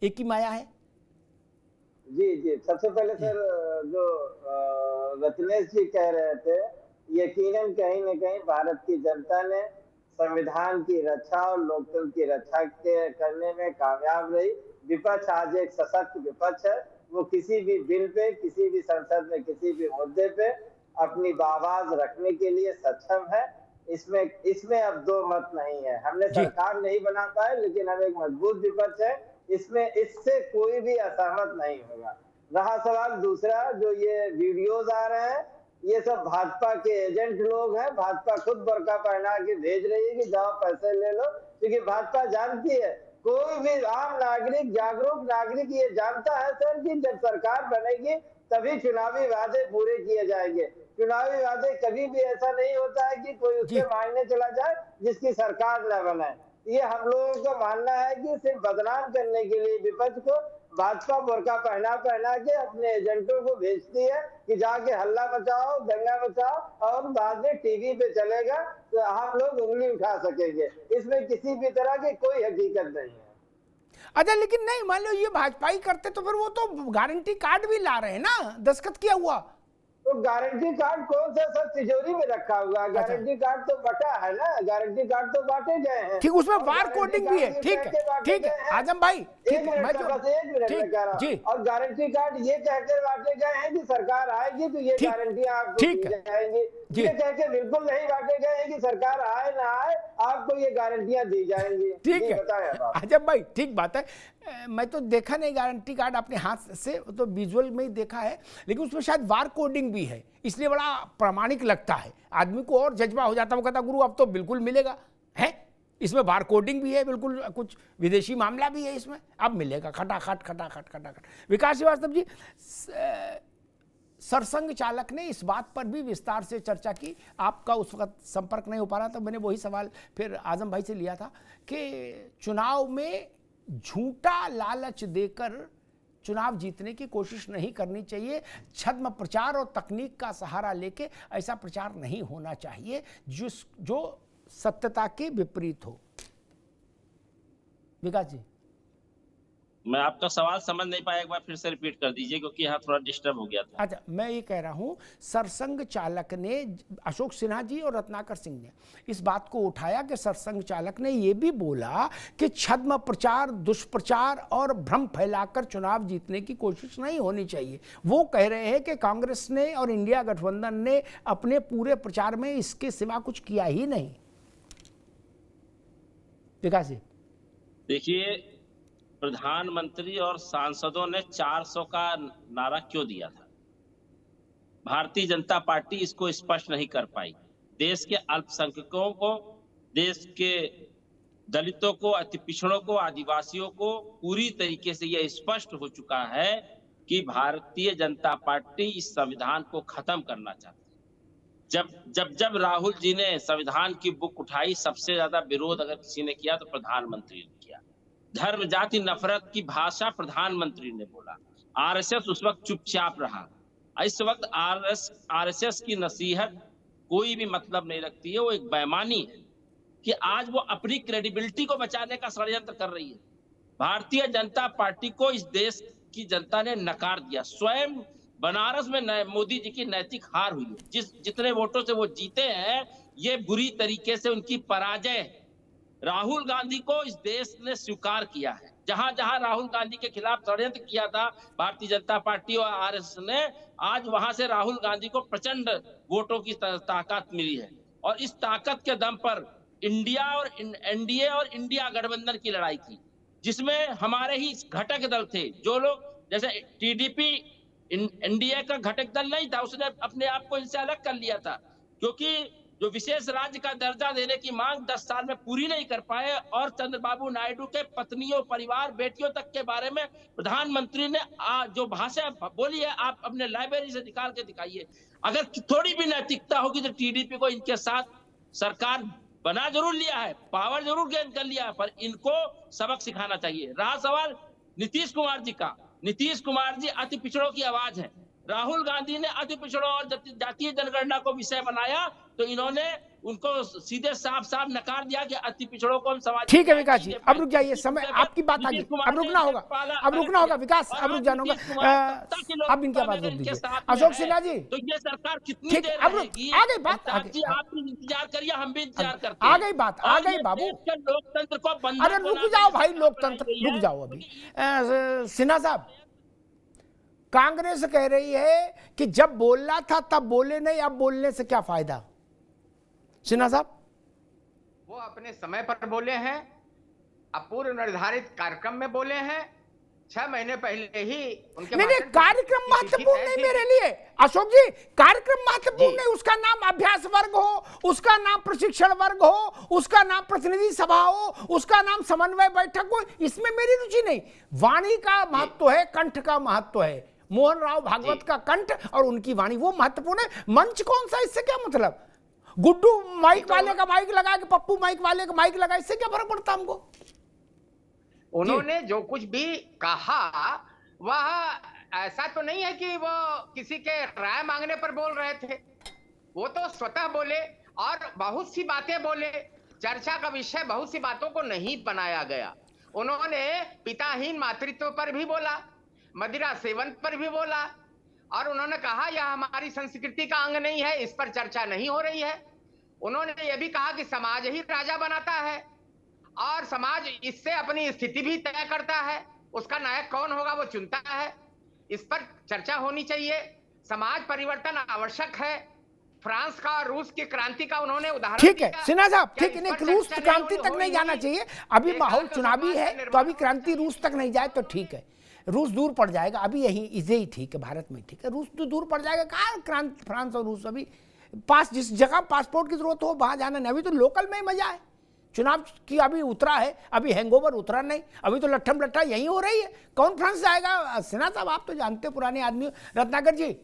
एक ही माया है। जी, सबसे पहले सर जो रत्नेश जी कह रहे थे, यकीनन कहीं न कहीं भारत की जनता ने संविधान की रक्षा और लोकतंत्र की रक्षा करने में कामयाब रही। विपक्ष आज एक सशक्त विपक्ष है, वो किसी भी बिल पे, किसी भी संसद में, किसी भी मुद्दे पे अपनी आवाज रखने के लिए सक्षम है। इसमें अब दो मत नहीं है। हमने सरकार नहीं बना पाए, लेकिन हम एक मजबूत विपक्ष है, इससे कोई भी असहमत नहीं होगा। रहा सवाल दूसरा, जो ये वीडियोज आ रहे हैं, ये सब भाजपा के एजेंट लोग हैं। भाजपा खुद बरका पहना के भेज रही है कि जाओ पैसे ले लो, क्योंकि भाजपा जानती है, कोई भी आम नागरिक, जागरूक नागरिक ये जानता है सर कि जब सरकार बनेगी तभी चुनावी वादे पूरे किए जाएंगे। चुनावी वादे कभी भी ऐसा नहीं होता है कि कोई उसके मायने चला जाए जिसकी सरकार न बने। ये हम लोगों का मानना है कि सिर्फ बदनाम करने के लिए विपक्ष को भाजपा बुर्का पहना के अपने एजेंटों को भेजती है कि जाके हल्ला मचाओ, दंगा मचाओ, और बाद में टीवी पे चलेगा तो हम लोग उंगली उठा सकेंगे। इसमें किसी भी तरह की कोई हकीकत नहीं है। अच्छा, लेकिन नहीं, मान लो ये भाजपा ही करते तो फिर वो तो गारंटी कार्ड भी ला रहे हैं ना, दस्तखत किया हुआ। तो गारंटी कार्ड कौन सा सब तिजोरी में रखा हुआ? गारंटी कार्ड तो बटा है ना, गारंटी कार्ड तो बांटे गए हैं। ठीक, उसमें बार कोडिंग भी है। ठीक है आजम भाई, एक मिनट में कह रहा हूं। और गारंटी कार्ड ये कहकर बांटे गए हैं कि सरकार आएगी तो ये गारंटियां आपको दी जाएंगी। जी। ये कह के बिल्कुल नहीं बांटे गए हैं कि सरकार आए ना आए आपको ये गारंटियां दी जाएंगी। ठीक जी, है बताएं अब आप। अजब भाई, ठीक बात है। मैं तो देखा नहीं गारंटी कार्ड अपने हाथ से, तो विजुअल में ही देखा है, लेकिन उसमें शायद वार कोडिंग भी है, इसलिए बड़ा प्रामाणिक लगता है। आदमी को और जज्बा हो जाता है, वो कहता गुरु अब तो बिल्कुल मिलेगा, है इसमें बार कोडिंग भी है, बिल्कुल कुछ विदेशी मामला भी है इसमें, अब मिलेगा खटाखट खटाखट खटाखट। विकास श्रीवास्तव जी, सरसंघ चालक ने इस बात पर भी विस्तार से चर्चा की, आपका उस वक्त संपर्क नहीं हो पा रहा, तो मैंने वही सवाल फिर आजम भाई से लिया था कि चुनाव में झूठा लालच देकर चुनाव जीतने की कोशिश नहीं करनी चाहिए, छद्म प्रचार और तकनीक का सहारा लेके ऐसा प्रचार नहीं होना चाहिए जो सत्यता के विपरीत हो। विकास जी, मैं आपका सवाल समझ नहीं पाया, एक बार फिर से रिपीट कर दीजिए क्योंकि यहाँ थोड़ा डिस्टर्ब हो गया था। अच्छा, मैं ये कह रहा हूँ सरसंघ चालक ने, अशोक सिन्हा जी और रत्नाकर सिंह ने इस बात को उठाया कि सरसंघ चालक ने ये भी बोला कि छद्म प्रचार, दुष्प्रचार और भ्रम फैलाकर चुनाव जीतने की कोशिश नहीं होनी चाहिए। वो कह रहे हैं कि कांग्रेस ने और इंडिया गठबंधन ने अपने पूरे प्रचार में इसके सिवा कुछ किया ही नहीं। विकास जी, देखिए, प्रधानमंत्री और सांसदों ने 400 का नारा क्यों दिया था? भारतीय जनता पार्टी इसको स्पष्ट नहीं कर पाई। देश के अल्पसंख्यकों को, देश के दलितों को, अति पिछड़ों को, आदिवासियों को पूरी तरीके से यह स्पष्ट हो चुका है कि भारतीय जनता पार्टी इस संविधान को खत्म करना चाहती है। जब राहुल जी ने संविधान की बुक उठाई, सबसे ज्यादा विरोध अगर किसी ने किया तो प्रधानमंत्री ने किया। धर्म जाति नफरत की भाषा प्रधानमंत्री ने बोला। आरएसएस उस वक्त चुपचाप रहा। इस वक्त आरएसएस की नसीहत कोई भी मतलब नहीं रखती है, वो एक बेईमानी है कि आज वो अपनी क्रेडिबिलिटी को बचाने का षड्यंत्र कर रही है। भारतीय जनता पार्टी को इस देश की जनता ने नकार दिया। स्वयं बनारस में मोदी जी की नैतिक हार हुई है। जितने वोटों से वो जीते हैं, ये बुरी तरीके से उनकी पराजय है। राहुल गांधी को इस देश ने स्वीकार किया है। जहां जहां राहुल गांधी के खिलाफ षड्यंत्र किया था भारतीय जनता पार्टी और आरएसएस ने, आज वहां से राहुल गांधी को प्रचंड वोटों की ताकत मिली है। और इस ताकत के दम पर इंडिया और एनडीए और इंडिया गठबंधन की लड़ाई थी, जिसमें हमारे ही घटक दल थे। जो लोग, जैसे टीडीपी एनडीए का घटक दल नहीं था, उसने अपने आप को इनसे अलग कर लिया था, क्योंकि जो विशेष राज्य का दर्जा देने की मांग 10 साल में पूरी नहीं कर पाए। और चंद्रबाबू नायडू के पत्नियों, परिवार, बेटियों तक के बारे में प्रधानमंत्री ने जो भाषा बोली है, आप अपने लाइब्रेरी से निकाल के दिखाइए। अगर थोड़ी भी नैतिकता होगी तो टीडीपी को इनके साथ सरकार बना जरूर लिया है, पावर जरूर गेन कर लिया है, पर इनको सबक सिखाना चाहिए। रहा सवाल नीतीश कुमार जी का, नीतीश कुमार जी अति पिछड़ों की आवाज है। राहुल गांधी ने अति पिछड़ों और जातीय जनगणना को विषय बनाया, तो इन्होंने उनको सीधे साफ साफ नकार दिया कि अति पिछड़ों को हम समाज। ठीक है विकास जी, अब रुक जाइए, समय आपकी बात आ गई, अब रुकना होगा, अब रुकना होगा विकास, अब रुक जाना होगा, अब इनकी आवाज रोक दीजिए। अशोक सिन्हा जी, तो ये सरकार कितनी ठीक, देर अब रहेगी? आ गई बात, आ गई, आप भी इंतजार करिए, हम भी इंतजार करते हैं। आ गई बात, आ गई बाबू। लोकतंत्र को बंधन, अरे रुक जाओ भाई, लोकतंत्र रुक जाओ अभी। सिन्हा साहब, कांग्रेस कह रही है कि जब बोलना था तब बोले नहीं, अब बोलने से क्या फायदा? सिन्हा साहब, वो अपने समय पर बोले हैं, अपूर्व निर्धारित कार्यक्रम में बोले हैं। 6 महीने पहले ही उनके नहीं, कार्यक्रम महत्वपूर्ण नहीं मेरे लिए अशोक जी, कार्यक्रम महत्वपूर्ण नहीं। उसका नाम अभ्यास वर्ग हो, उसका नाम प्रशिक्षण वर्ग हो, उसका नाम प्रतिनिधि सभा हो, उसका नाम समन्वय बैठक हो, इसमें मेरी रुचि नहीं। वाणी का महत्व है, कंठ का महत्व है। मोहन राव भागवत का कंठ और उनकी वाणी वो महत्वपूर्ण है। मंच कौन सा, इससे क्या मतलब? गुड्डू माइक वाले का माइक लगा के पप्पू माइक वाले का माइक लगा, इससे क्या फर्क पड़ता हमको? उन्होंने जो कुछ भी कहा वह ऐसा तो नहीं है कि वो किसी के राय मांगने पर बोल रहे थे। वो तो स्वतः बोले और बहुत सी बातें बोले। चर्चा का विषय बहुत सी बातों को नहीं बनाया गया। उन्होंने पिताहीन मातृत्व पर भी बोला, मदिरा सेवन पर भी बोला, और उन्होंने कहा यह हमारी संस्कृति का अंग नहीं है, इस पर चर्चा नहीं हो रही है। उन्होंने यह भी कहा कि समाज ही राजा बनाता है और समाज इससे अपनी स्थिति भी तय करता है, उसका नायक कौन होगा वो चुनता है। इस पर चर्चा होनी चाहिए। समाज परिवर्तन आवश्यक है, फ्रांस का और रूस की क्रांति का उन्होंने उदाहरण ठीक है दिया। सिन्हा साहब, क्या ठीक इस है, पर रूस चर्चा क्रांति नहीं तक हो नहीं रही जाना है? चाहिए, अभी एक माहौल बार तो चुनावी समाज है, का तो अभी निर्माण क्रांति रूस तक नहीं जाए तो ठीक है। रूस दूर पड़ जाएगा, अभी यही इसे ही ठीक है, भारत में ठीक है। रूस तो दूर पड़ जाएगा, कहाँ क्रांति, फ्रांस और रूस अभी पास, जिस जगह पासपोर्ट की जरूरत हो वहां जाना नहीं। अभी तो लोकल में ही मजा है, चुनाव की अभी उतरा है, अभी हैंगओवर उतरा नहीं, अभी तो लट्ठम लट्ठा यही हो रही है। कौन फ्रांस जाएगा? सिन्हा साहब आप तो जानते पुराने आदमी। रत्नाकर जी,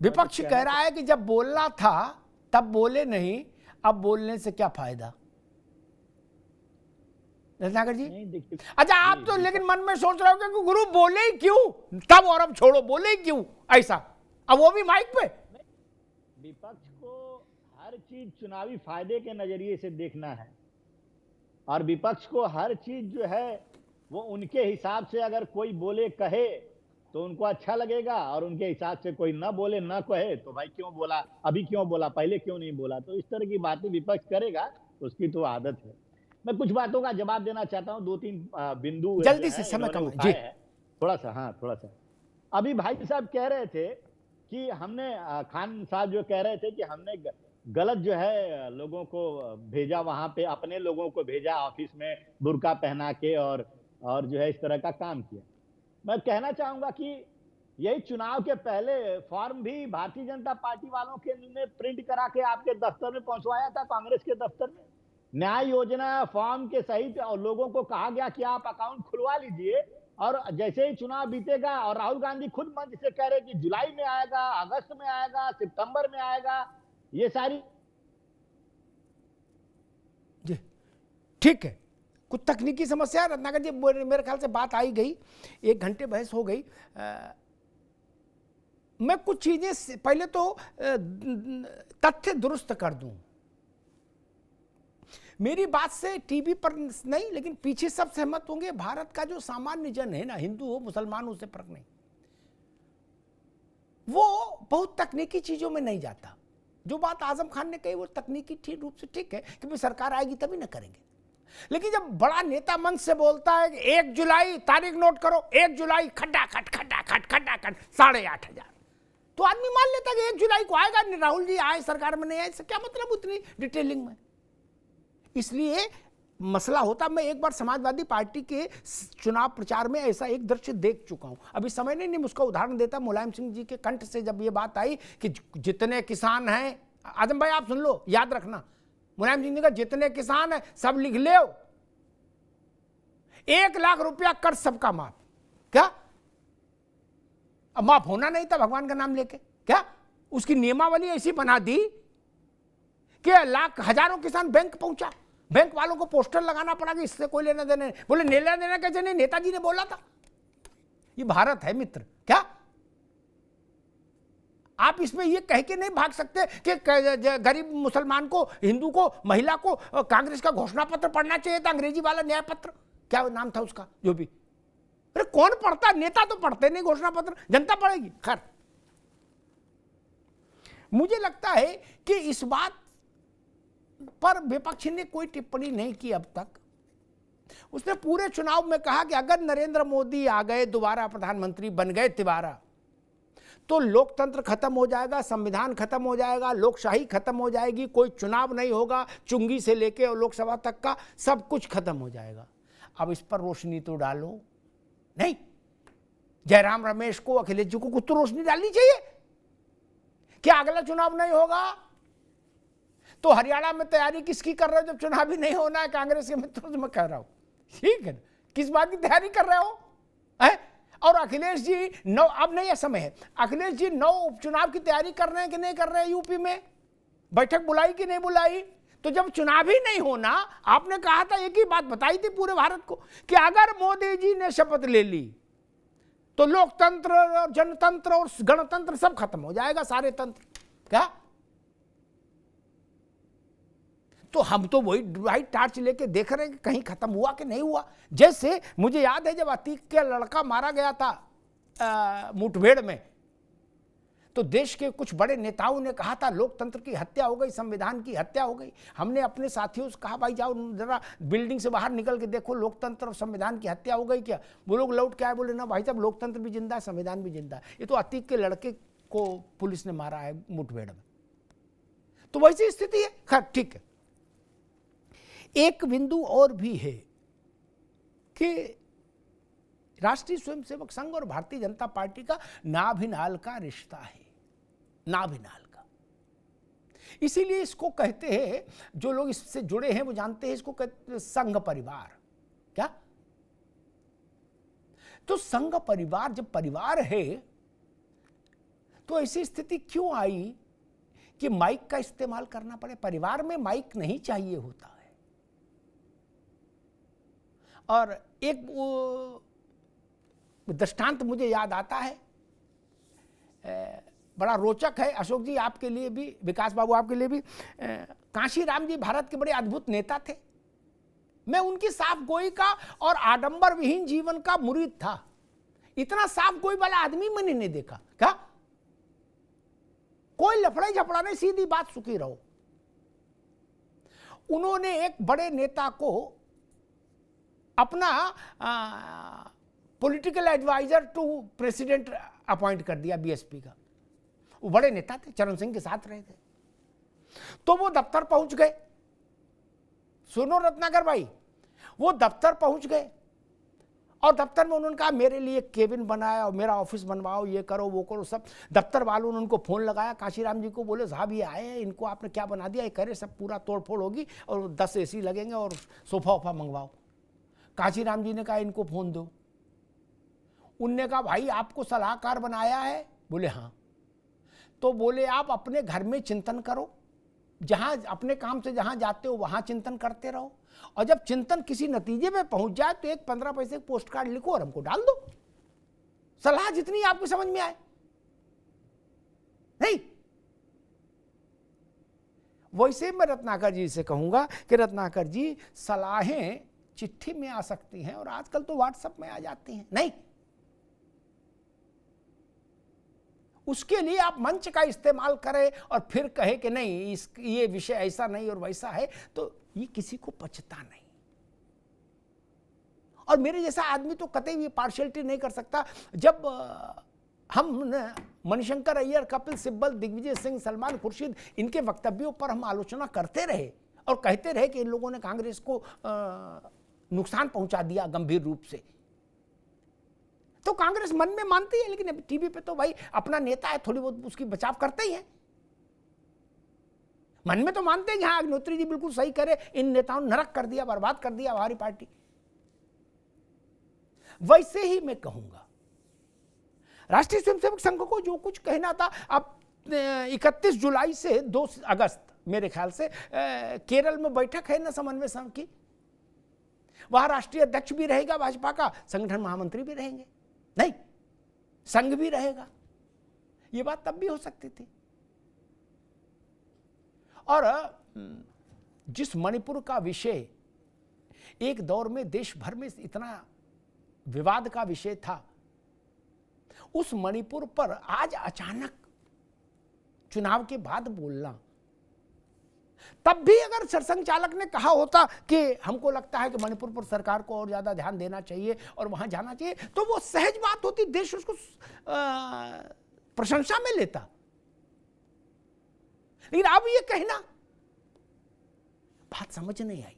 विपक्ष कह रहा है कि जब बोलना था तब बोले नहीं, अब बोलने से क्या फायदा? रत्नाकर जी, अच्छा आप तो लेकिन मन में सोच रहे हो कि गुरु बोले ही क्यों तब, और अब छोड़ो, बोले ही क्यों ऐसा, अब वो भी माइक पे। विपक्ष को हर चीज चुनावी फायदे के नजरिए से देखना है, और विपक्ष को हर चीज जो है वो उनके हिसाब से, अगर कोई बोले कहे तो उनको अच्छा लगेगा, और उनके हिसाब से कोई ना बोले ना कहे तो भाई क्यों बोला, अभी क्यों बोला, पहले क्यों नहीं बोला। तो इस तरह की बातें विपक्ष करेगा, तो उसकी तो आदत है। मैं कुछ बातों का जवाब देना चाहता हूं, 2-3 बिंदु जल्दी से, समय कम है जी, थोड़ा सा। अभी भाई साहब कह रहे थे कि हमने, खान साहब जो कह रहे थे कि हमने गलत जो है लोगों को भेजा, वहां पे अपने लोगों को भेजा ऑफिस में बुर्का पहना के, और जो है इस तरह का काम किया। मैं कहना चाहूंगा कि यही चुनाव के पहले फॉर्म भी भारतीय जनता पार्टी वालों के ने प्रिंट करा के आपके दफ्तर में पहुंचवाया था, कांग्रेस के दफ्तर में। न्याय योजना फॉर्म के सहित, और लोगों को कहा गया कि आप अकाउंट खुलवा लीजिए, और जैसे ही चुनाव बीतेगा, और राहुल गांधी खुद मंच से कह रहे कि जुलाई में आएगा, अगस्त में आएगा, सितंबर में आएगा, ये सारी जी ठीक है। कुछ तकनीकी समस्या है रत्नाकर जी, मेरे ख्याल से बात आई गई, 1 घंटे बहस हो गई। मैं कुछ चीजें पहले तो तथ्य दुरुस्त कर दूं। मेरी बात से टीवी पर नहीं, लेकिन पीछे सब सहमत होंगे, भारत का जो सामान्य जन है ना, हिंदू हो मुसलमान हो, उससे फर्क नहीं, वो बहुत तकनीकी चीजों में नहीं जाता। जो बात आजम खान ने कही वो तकनीकी ठीक रूप से ठीक है, क्योंकि सरकार आएगी तभी ना करेंगे। लेकिन जब बड़ा नेता मंच से बोलता है कि 1 जुलाई तारीख नोट करो, 1 जुलाई खड्डा खट 8,500, तो आदमी मान लेता है कि 1 जुलाई को आएगा, राहुल जी आए सरकार में नहीं आए, क्या मतलब उतनी डिटेलिंग में। इसलिए मसला होता। मैं एक बार समाजवादी पार्टी के चुनाव प्रचार में ऐसा एक दृश्य देख चुका हूं, अभी समय नहीं उसका उदाहरण देता। मुलायम सिंह जी के कंठ से जब ये बात आई कि जितने किसान हैं, आजम भाई आप सुन लो, याद रखना, मुलायम सिंह जी का जितने किसान हैं सब लिख ले, 1 लाख रुपया कर सबका माफ। क्या अब माफ होना नहीं था भगवान का नाम लेके? क्या उसकी नियमावली ऐसी बना दी कि हजारों किसान बैंक पहुंचा, बैंक वालों को पोस्टर लगाना पड़ा कि इससे कोई लेना देना नहीं। बोले लेना देना कैसे नहीं, नेताजी ने बोला था। ये भारत है मित्र। क्या आप इसमें ये कह के नहीं भाग सकते कि गरीब मुसलमान को, हिंदू को, महिला को कांग्रेस का घोषणा पत्र पढ़ना चाहिए था, अंग्रेजी वाला न्याय पत्र, क्या नाम था उसका, जो भी। अरे कौन पढ़ता, नेता तो पढ़ते नहीं घोषणा पत्र, जनता पढ़ेगी। खैर, मुझे लगता है कि इस बात पर विपक्ष ने कोई टिप्पणी नहीं की अब तक। उसने पूरे चुनाव में कहा कि अगर नरेंद्र मोदी आ गए, दोबारा प्रधानमंत्री बन गए तिवारा, तो लोकतंत्र खत्म हो जाएगा, संविधान खत्म हो जाएगा, लोकशाही खत्म हो जाएगी, कोई चुनाव नहीं होगा, चुंगी से लेके और लोकसभा तक का सब कुछ खत्म हो जाएगा। अब इस पर रोशनी तो डालो। नहीं, जयराम रमेश को, अखिलेश जी को कुछ तो रोशनी डालनी चाहिए। क्या अगला चुनाव नहीं होगा तो हरियाणा में तैयारी किसकी कर रहे हो जब चुनाव भी नहीं होना है? कांग्रेस के मित्रों से मैं कह रहा हूं, ठीक है, किस बात की तैयारी कर रहे हो है? और अखिलेश जी अब नहीं है समय है, अखिलेश जी 9 उपचुनाव की तैयारी कर रहे हैं कि नहीं कर रहे हैं? यूपी में बैठक बुलाई कि नहीं बुलाई? तो जब चुनाव ही नहीं होना, आपने कहा था, एक ही बात बताई थी पूरे भारत को कि अगर मोदी जी ने शपथ ले ली तो लोकतंत्र और जनतंत्र और गणतंत्र सब खत्म हो जाएगा, सारे तंत्र। क्या तो हम तो वही वाइट टार्च लेके देख रहे हैं कि कहीं खत्म हुआ कि नहीं हुआ। जैसे मुझे याद है जब अतीक का लड़का मारा गया था मुठभेड़ में, तो देश के कुछ बड़े नेताओं ने कहा था लोकतंत्र की हत्या हो गई, संविधान की हत्या हो गई। हमने अपने साथियों से कहा भाई जाओ जरा बिल्डिंग से बाहर निकल के देखो लोकतंत्र और संविधान की हत्या हो गई क्या? वो लोग लौट के आए, बोले ना भाई साहब लोकतंत्र भी जिंदा है, संविधान भी जिंदा है। ये तो अतीक के लड़के को पुलिस ने मारा है मुठभेड़ में। तो वैसी स्थिति है। खैर ठीक है। एक बिंदु और भी है कि राष्ट्रीय स्वयंसेवक संघ और भारतीय जनता पार्टी का नाभिनाल का रिश्ता है, नाभिनाल का। इसीलिए इसको कहते हैं, जो लोग इससे जुड़े हैं वो जानते हैं, इसको कहते हैं संघ परिवार। क्या? तो संघ परिवार जब परिवार है तो ऐसी स्थिति क्यों आई कि माइक का इस्तेमाल करना पड़े? परिवार में माइक नहीं चाहिए होता है। और एक दृष्टांत मुझे याद आता है, बड़ा रोचक है अशोक जी, आपके लिए भी, विकास बाबू आपके लिए भी। कांशीराम जी भारत के बड़े अद्भुत नेता थे। मैं उनकी साफ गोई का और आडंबर विहीन जीवन का मुरीद था। इतना साफ गोई वाला आदमी मैंने नहीं देखा। क्या? कोई लफड़े झपड़ा नहीं, सीधी बात, सुखी रहो। उन्होंने एक बड़े नेता को अपना political adviser to president appoint कर दिया, बीएसपी का। वो बड़े नेता थे, चरण सिंह के साथ रहे थे। तो वो दफ्तर पहुंच गए। सुनो रत्नाकर भाई, वो दफ्तर पहुंच गए और दफ्तर में उन्होंने कहा मेरे लिए केबिन बनाया और मेरा ऑफिस बनवाओ, ये करो वो करो। सब दफ्तर वालों ने उनको फोन लगाया, काशीराम जी को बोले साहब ये आए हैं, इनको आपने क्या बना दिया? ये करे सब पूरा तोड़फोड़ होगी और 10 एसी लगेंगे और सोफा वोफा मंगवाओ। काशीराम जी ने कहा इनको फोन दो। उनने कहा भाई आपको सलाहकार बनाया है? बोले हाँ। तो बोले आप अपने घर में चिंतन करो, जहां अपने काम से जहां जाते हो वहां चिंतन करते रहो, और जब चिंतन किसी नतीजे पे पहुंच जाए तो एक 15 पैसे पोस्ट कार्ड लिखो और हमको डाल दो। सलाह जितनी आपको समझ में आए। नहीं, वैसे मैं रत्नाकर जी से कहूंगा कि रत्नाकर जी सलाहें चिट्ठी में आ सकती हैं और आजकल तो व्हाट्सएप में आ जाती हैं। नहीं, उसके लिए आप मंच का इस्तेमाल करें और फिर कहे कि नहीं ये विषय ऐसा नहीं और वैसा है, तो ये किसी को पचता नहीं। और मेरे जैसा आदमी तो कतई भी पार्शियलिटी नहीं कर सकता। जब हम मणिशंकर अय्यर, कपिल सिब्बल, दिग्विजय सिंह, सलमान खुर्शीद, इनके वक्तव्यों पर हम आलोचना करते रहे और कहते रहे कि इन लोगों ने कांग्रेस को नुकसान पहुंचा दिया गंभीर रूप से, तो कांग्रेस मन में मानती है, लेकिन टीवी पे तो भाई अपना नेता है, थोड़ी बहुत उसकी बचाव करते ही हैं। मन में तो मानते हैं कि हाँ अग्निहोत्री जी बिल्कुल सही करे, इन नेताओं ने नरक कर दिया, बर्बाद कर दिया हमारी पार्टी। वैसे ही मैं कहूंगा राष्ट्रीय स्वयंसेवक संघ को जो कुछ कहना था, अब 31 जुलाई से 2 अगस्त मेरे ख्याल से केरल में बैठक है ना समन्वय संघ की। वहां राष्ट्रीय अध्यक्ष भी रहेगा भाजपा का, संगठन महामंत्री भी रहेंगे, नहीं संघ भी रहेगा। यह बात तब भी हो सकती थी। और जिस मणिपुर का विषय एक दौर में देश भर में इतना विवाद का विषय था, उस मणिपुर पर आज अचानक चुनाव के बाद बोलना, तब भी अगर सरसंघ चालक ने कहा होता कि हमको लगता है कि मणिपुर पर सरकार को और ज्यादा ध्यान देना चाहिए और वहां जाना चाहिए, तो वो सहज बात होती, देश उसको प्रशंसा में लेता। लेकिन अब ये कहना, बात समझ नहीं आई।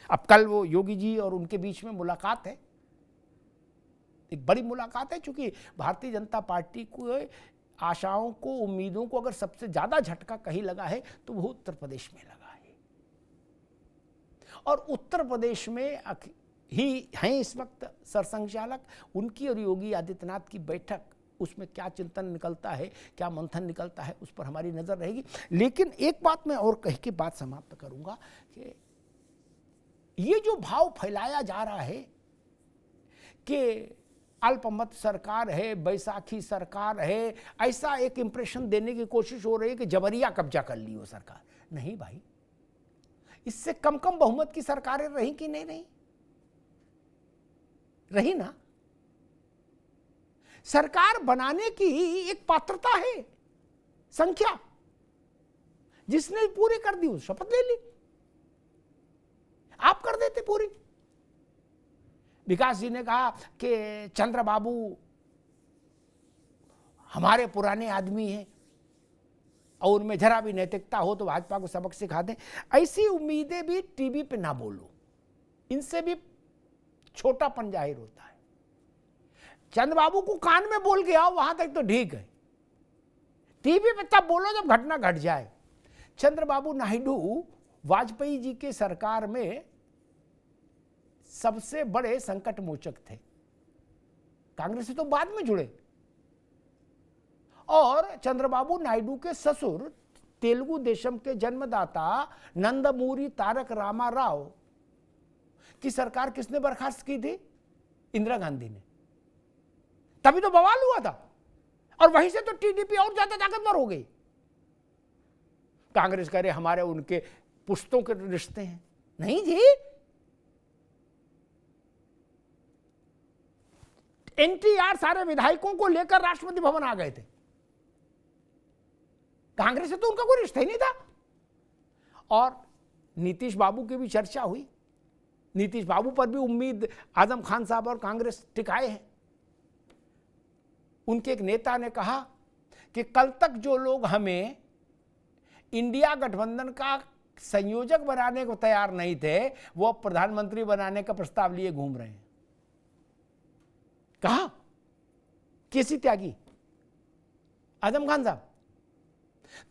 अब कल वो योगी जी और उनके बीच में मुलाकात है, एक बड़ी मुलाकात है, क्योंकि भारतीय जनता पार्टी को आशाओं को, उम्मीदों को अगर सबसे ज्यादा झटका कहीं लगा है तो वो उत्तर प्रदेश में लगा है। और उत्तर प्रदेश में ही हैं इस वक्त सरसंघ चालक। उनकी और योगी आदित्यनाथ की बैठक, उसमें क्या चिंतन निकलता है, क्या मंथन निकलता है, उस पर हमारी नजर रहेगी। लेकिन एक बात मैं और कह के बात समाप्त करूंगा कि ये जो भाव फैलाया जा रहा है कि अल्पमत सरकार है, बैसाखी सरकार है, ऐसा एक इंप्रेशन देने की कोशिश हो रही है कि जबरिया कब्जा कर ली वो सरकार। नहीं भाई, इससे कम बहुमत की सरकारें रही कि नहीं रही? रही ना। सरकार बनाने की एक पात्रता है, संख्या, जिसने पूरी कर दी, उस शपथ ले ली। आप कर देते पूरी। विकास जी ने कहा कि चंद्रबाबू हमारे पुराने आदमी हैं और उनमें जरा भी नैतिकता हो तो भाजपा को सबक सिखा दें, ऐसी उम्मीदें भी टीवी पे ना बोलो, इनसे भी छोटापन जाहिर होता है। चंद्रबाबू को कान में बोल के आओ, वहां तक तो ठीक है, टीवी पे तब बोलो जब घटना घट जाए। चंद्रबाबू नायडू वाजपेयी जी के सरकार में सबसे बड़े संकट मोचक थे, कांग्रेस से तो बाद में जुड़े। और चंद्रबाबू नायडू के ससुर तेलुगु देशम के जन्मदाता नंदमूरी तारक रामा राव की सरकार किसने बर्खास्त की थी? इंदिरा गांधी ने। तभी तो बवाल हुआ था और वहीं से तो टीडीपी और ज्यादा ताकतवर हो गई। कांग्रेस कह रहे हमारे उनके पुश्तों के रिश्ते हैं। नहीं जी, एनटीआर सारे विधायकों को लेकर राष्ट्रपति भवन आ गए थे, कांग्रेस से तो उनका कोई रिश्ता ही नहीं था। और नीतीश बाबू की भी चर्चा हुई, नीतीश बाबू पर भी उम्मीद आजम खान साहब और कांग्रेस टिकाए हैं। उनके एक नेता ने कहा कि कल तक जो लोग हमें इंडिया गठबंधन का संयोजक बनाने को तैयार नहीं थे, वो अब प्रधानमंत्री बनाने का प्रस्ताव लिए घूम रहे हैं। कहा केसी त्यागी, आजम खान साहब।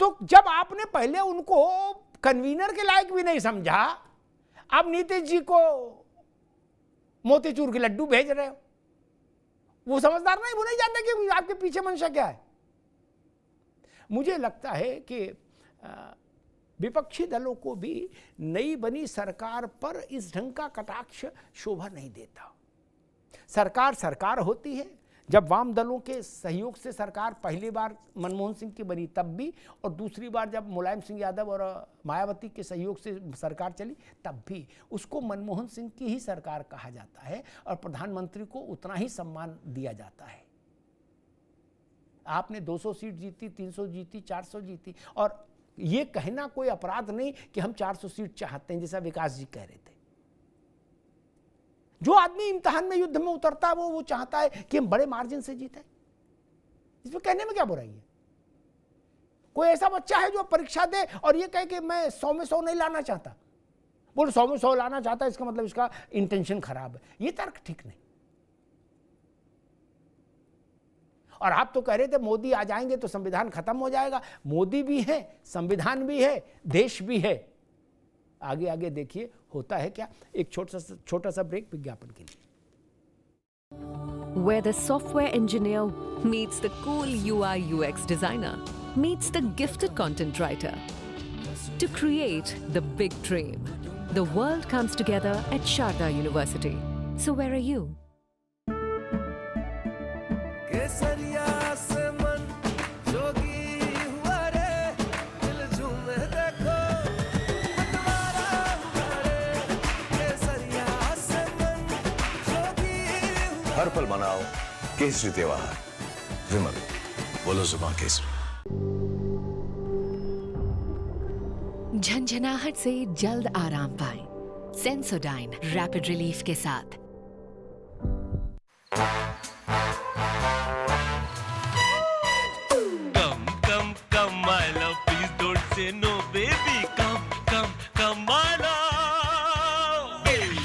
तो जब आपने पहले उनको कन्वीनर के लायक भी नहीं समझा, अब नीतीश जी को मोतीचूर के लड्डू भेज रहे हो। वो समझदार नहीं, वो नहीं जानते कि आपके पीछे मंशा क्या है। मुझे लगता है कि विपक्षी दलों को भी नई बनी सरकार पर इस ढंग का कटाक्ष शोभा नहीं देता। सरकार सरकार होती है। जब वाम दलों के सहयोग से सरकार पहली बार मनमोहन सिंह की बनी तब भी, और दूसरी बार जब मुलायम सिंह यादव और मायावती के सहयोग से सरकार चली तब भी, उसको मनमोहन सिंह की ही सरकार कहा जाता है और प्रधानमंत्री को उतना ही सम्मान दिया जाता है। आपने 200 सीट जीती, 300 जीती, 400 जीती, और ये कहना कोई अपराध नहीं कि हम 400 सीट चाहते हैं, जैसा विकास जी कह रहे थे। जो आदमी इम्तिहान में युद्ध में उतरता है वो चाहता है कि हम बड़े मार्जिन से जीते। इसमें कहने में क्या बुराई है? कोई ऐसा बच्चा है जो परीक्षा दे और ये कहे कि मैं 100 में 100 नहीं लाना चाहता, बोले 100 में 100 लाना चाहता है, इसका मतलब इसका इंटेंशन खराब है। ये तर्क ठीक नहीं। और आप तो कह रहे थे मोदी आ जाएंगे तो संविधान खत्म हो जाएगा। मोदी भी है, संविधान भी है, देश भी है। आगे आगे देखिए होता है क्या। एक छोटा सा ब्रेक विज्ञापन के लिए। Where the software engineer meets the cool UI UX designer, meets the gifted content writer to create the big dream. The world comes together at Sharda University. So where are you? हर पल मनाओ केसरी त्योहार। विमल, बोलो जुबान केसरी। झंझनाहट से जल्द आराम पाएं। Sensodyne rapid relief के साथ। Come, come, come, my love, please don't say no, baby. Come, come, come, my love.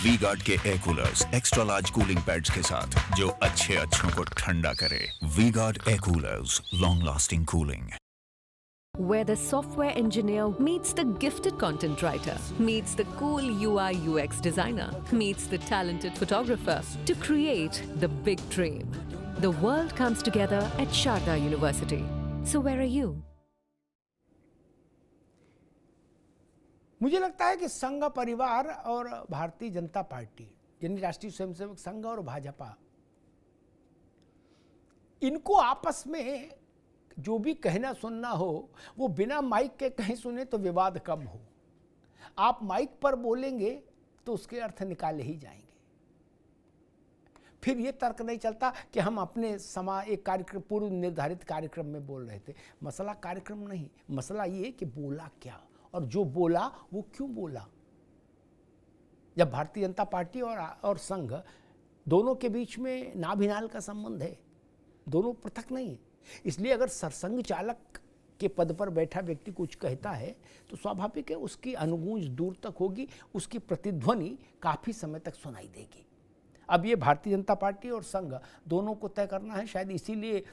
V-Guard के air coolers extra large cooling pads के साथ जो अच्छों को ठंडा करे। V-Guard air coolers, long lasting cooling. Where the software engineer meets the gifted content writer, meets the cool UI UX designer, meets the talented photographer to create the big dream. The world comes together at Sharda University. So where are you? मुझे लगता है कि संघ परिवार और Bharatiya Janata party यानी राष्ट्रीय स्वयंसेवक संघ और भाजपा, इनको आपस में जो भी कहना सुनना हो वो बिना माइक के कहीं सुने तो विवाद कम हो। आप माइक पर बोलेंगे तो उसके अर्थ निकाले ही जाएंगे। फिर ये तर्क नहीं चलता कि हम अपने एक कार्यक्रम, पूर्व निर्धारित कार्यक्रम में बोल रहे थे। मसला कार्यक्रम नहीं, मसला ये कि बोला क्या और जो बोला वो क्यों बोला। जब भारतीय जनता पार्टी और संघ दोनों के बीच में नाभिनाल का संबंध है, दोनों पृथक नहीं है। इसलिए अगर सरसंघ चालक के पद पर बैठा व्यक्ति कुछ कहता है तो स्वाभाविक है उसकी अनुगूंज दूर तक होगी, उसकी प्रतिध्वनि काफ़ी समय तक सुनाई देगी। अब ये भारतीय जनता पार्टी और संघ दोनों को तय करना है। शायद इसीलिए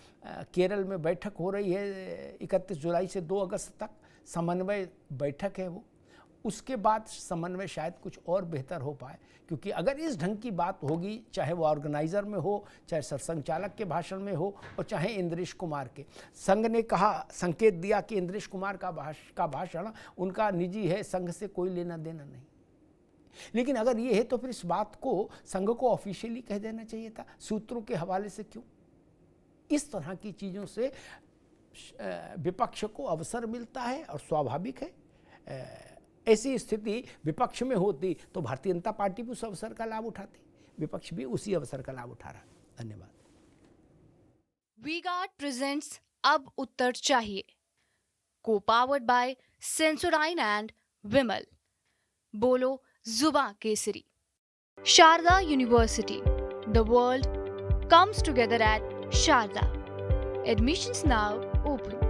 केरल में बैठक हो रही है 31 जुलाई से 2 अगस्त तक, समन्वय बैठक है वो। उसके बाद समन्वय शायद कुछ और बेहतर हो पाए, क्योंकि अगर इस ढंग की बात होगी, चाहे वो ऑर्गेनाइजर में हो, चाहे सरसंघ चालक के भाषण में हो, और चाहे इंद्रेश कुमार के, संघ ने कहा, संकेत दिया कि इंद्रेश कुमार का भाषण उनका निजी है, संघ से कोई लेना देना नहीं। लेकिन अगर ये है तो फिर इस बात को संघ को ऑफिशियली कह देना चाहिए था, सूत्रों के हवाले से क्यों? इस तरह की चीज़ों से विपक्ष को अवसर मिलता है और स्वाभाविक है ऐसी स्थिति विपक्ष में होती तो भारतीय जनता पार्टी भी उस अवसर का लाभ उठाती, विपक्ष भी उसी अवसर का लाभ उठा रहा। धन्यवाद। वी-गार्ड प्रेजेंट्स अब उत्तर चाहिए, को powered by Sensodyne and Vimal. बोलो जुबां केसरी। Sharda University, the world comes together at Sharda. Admissions now open.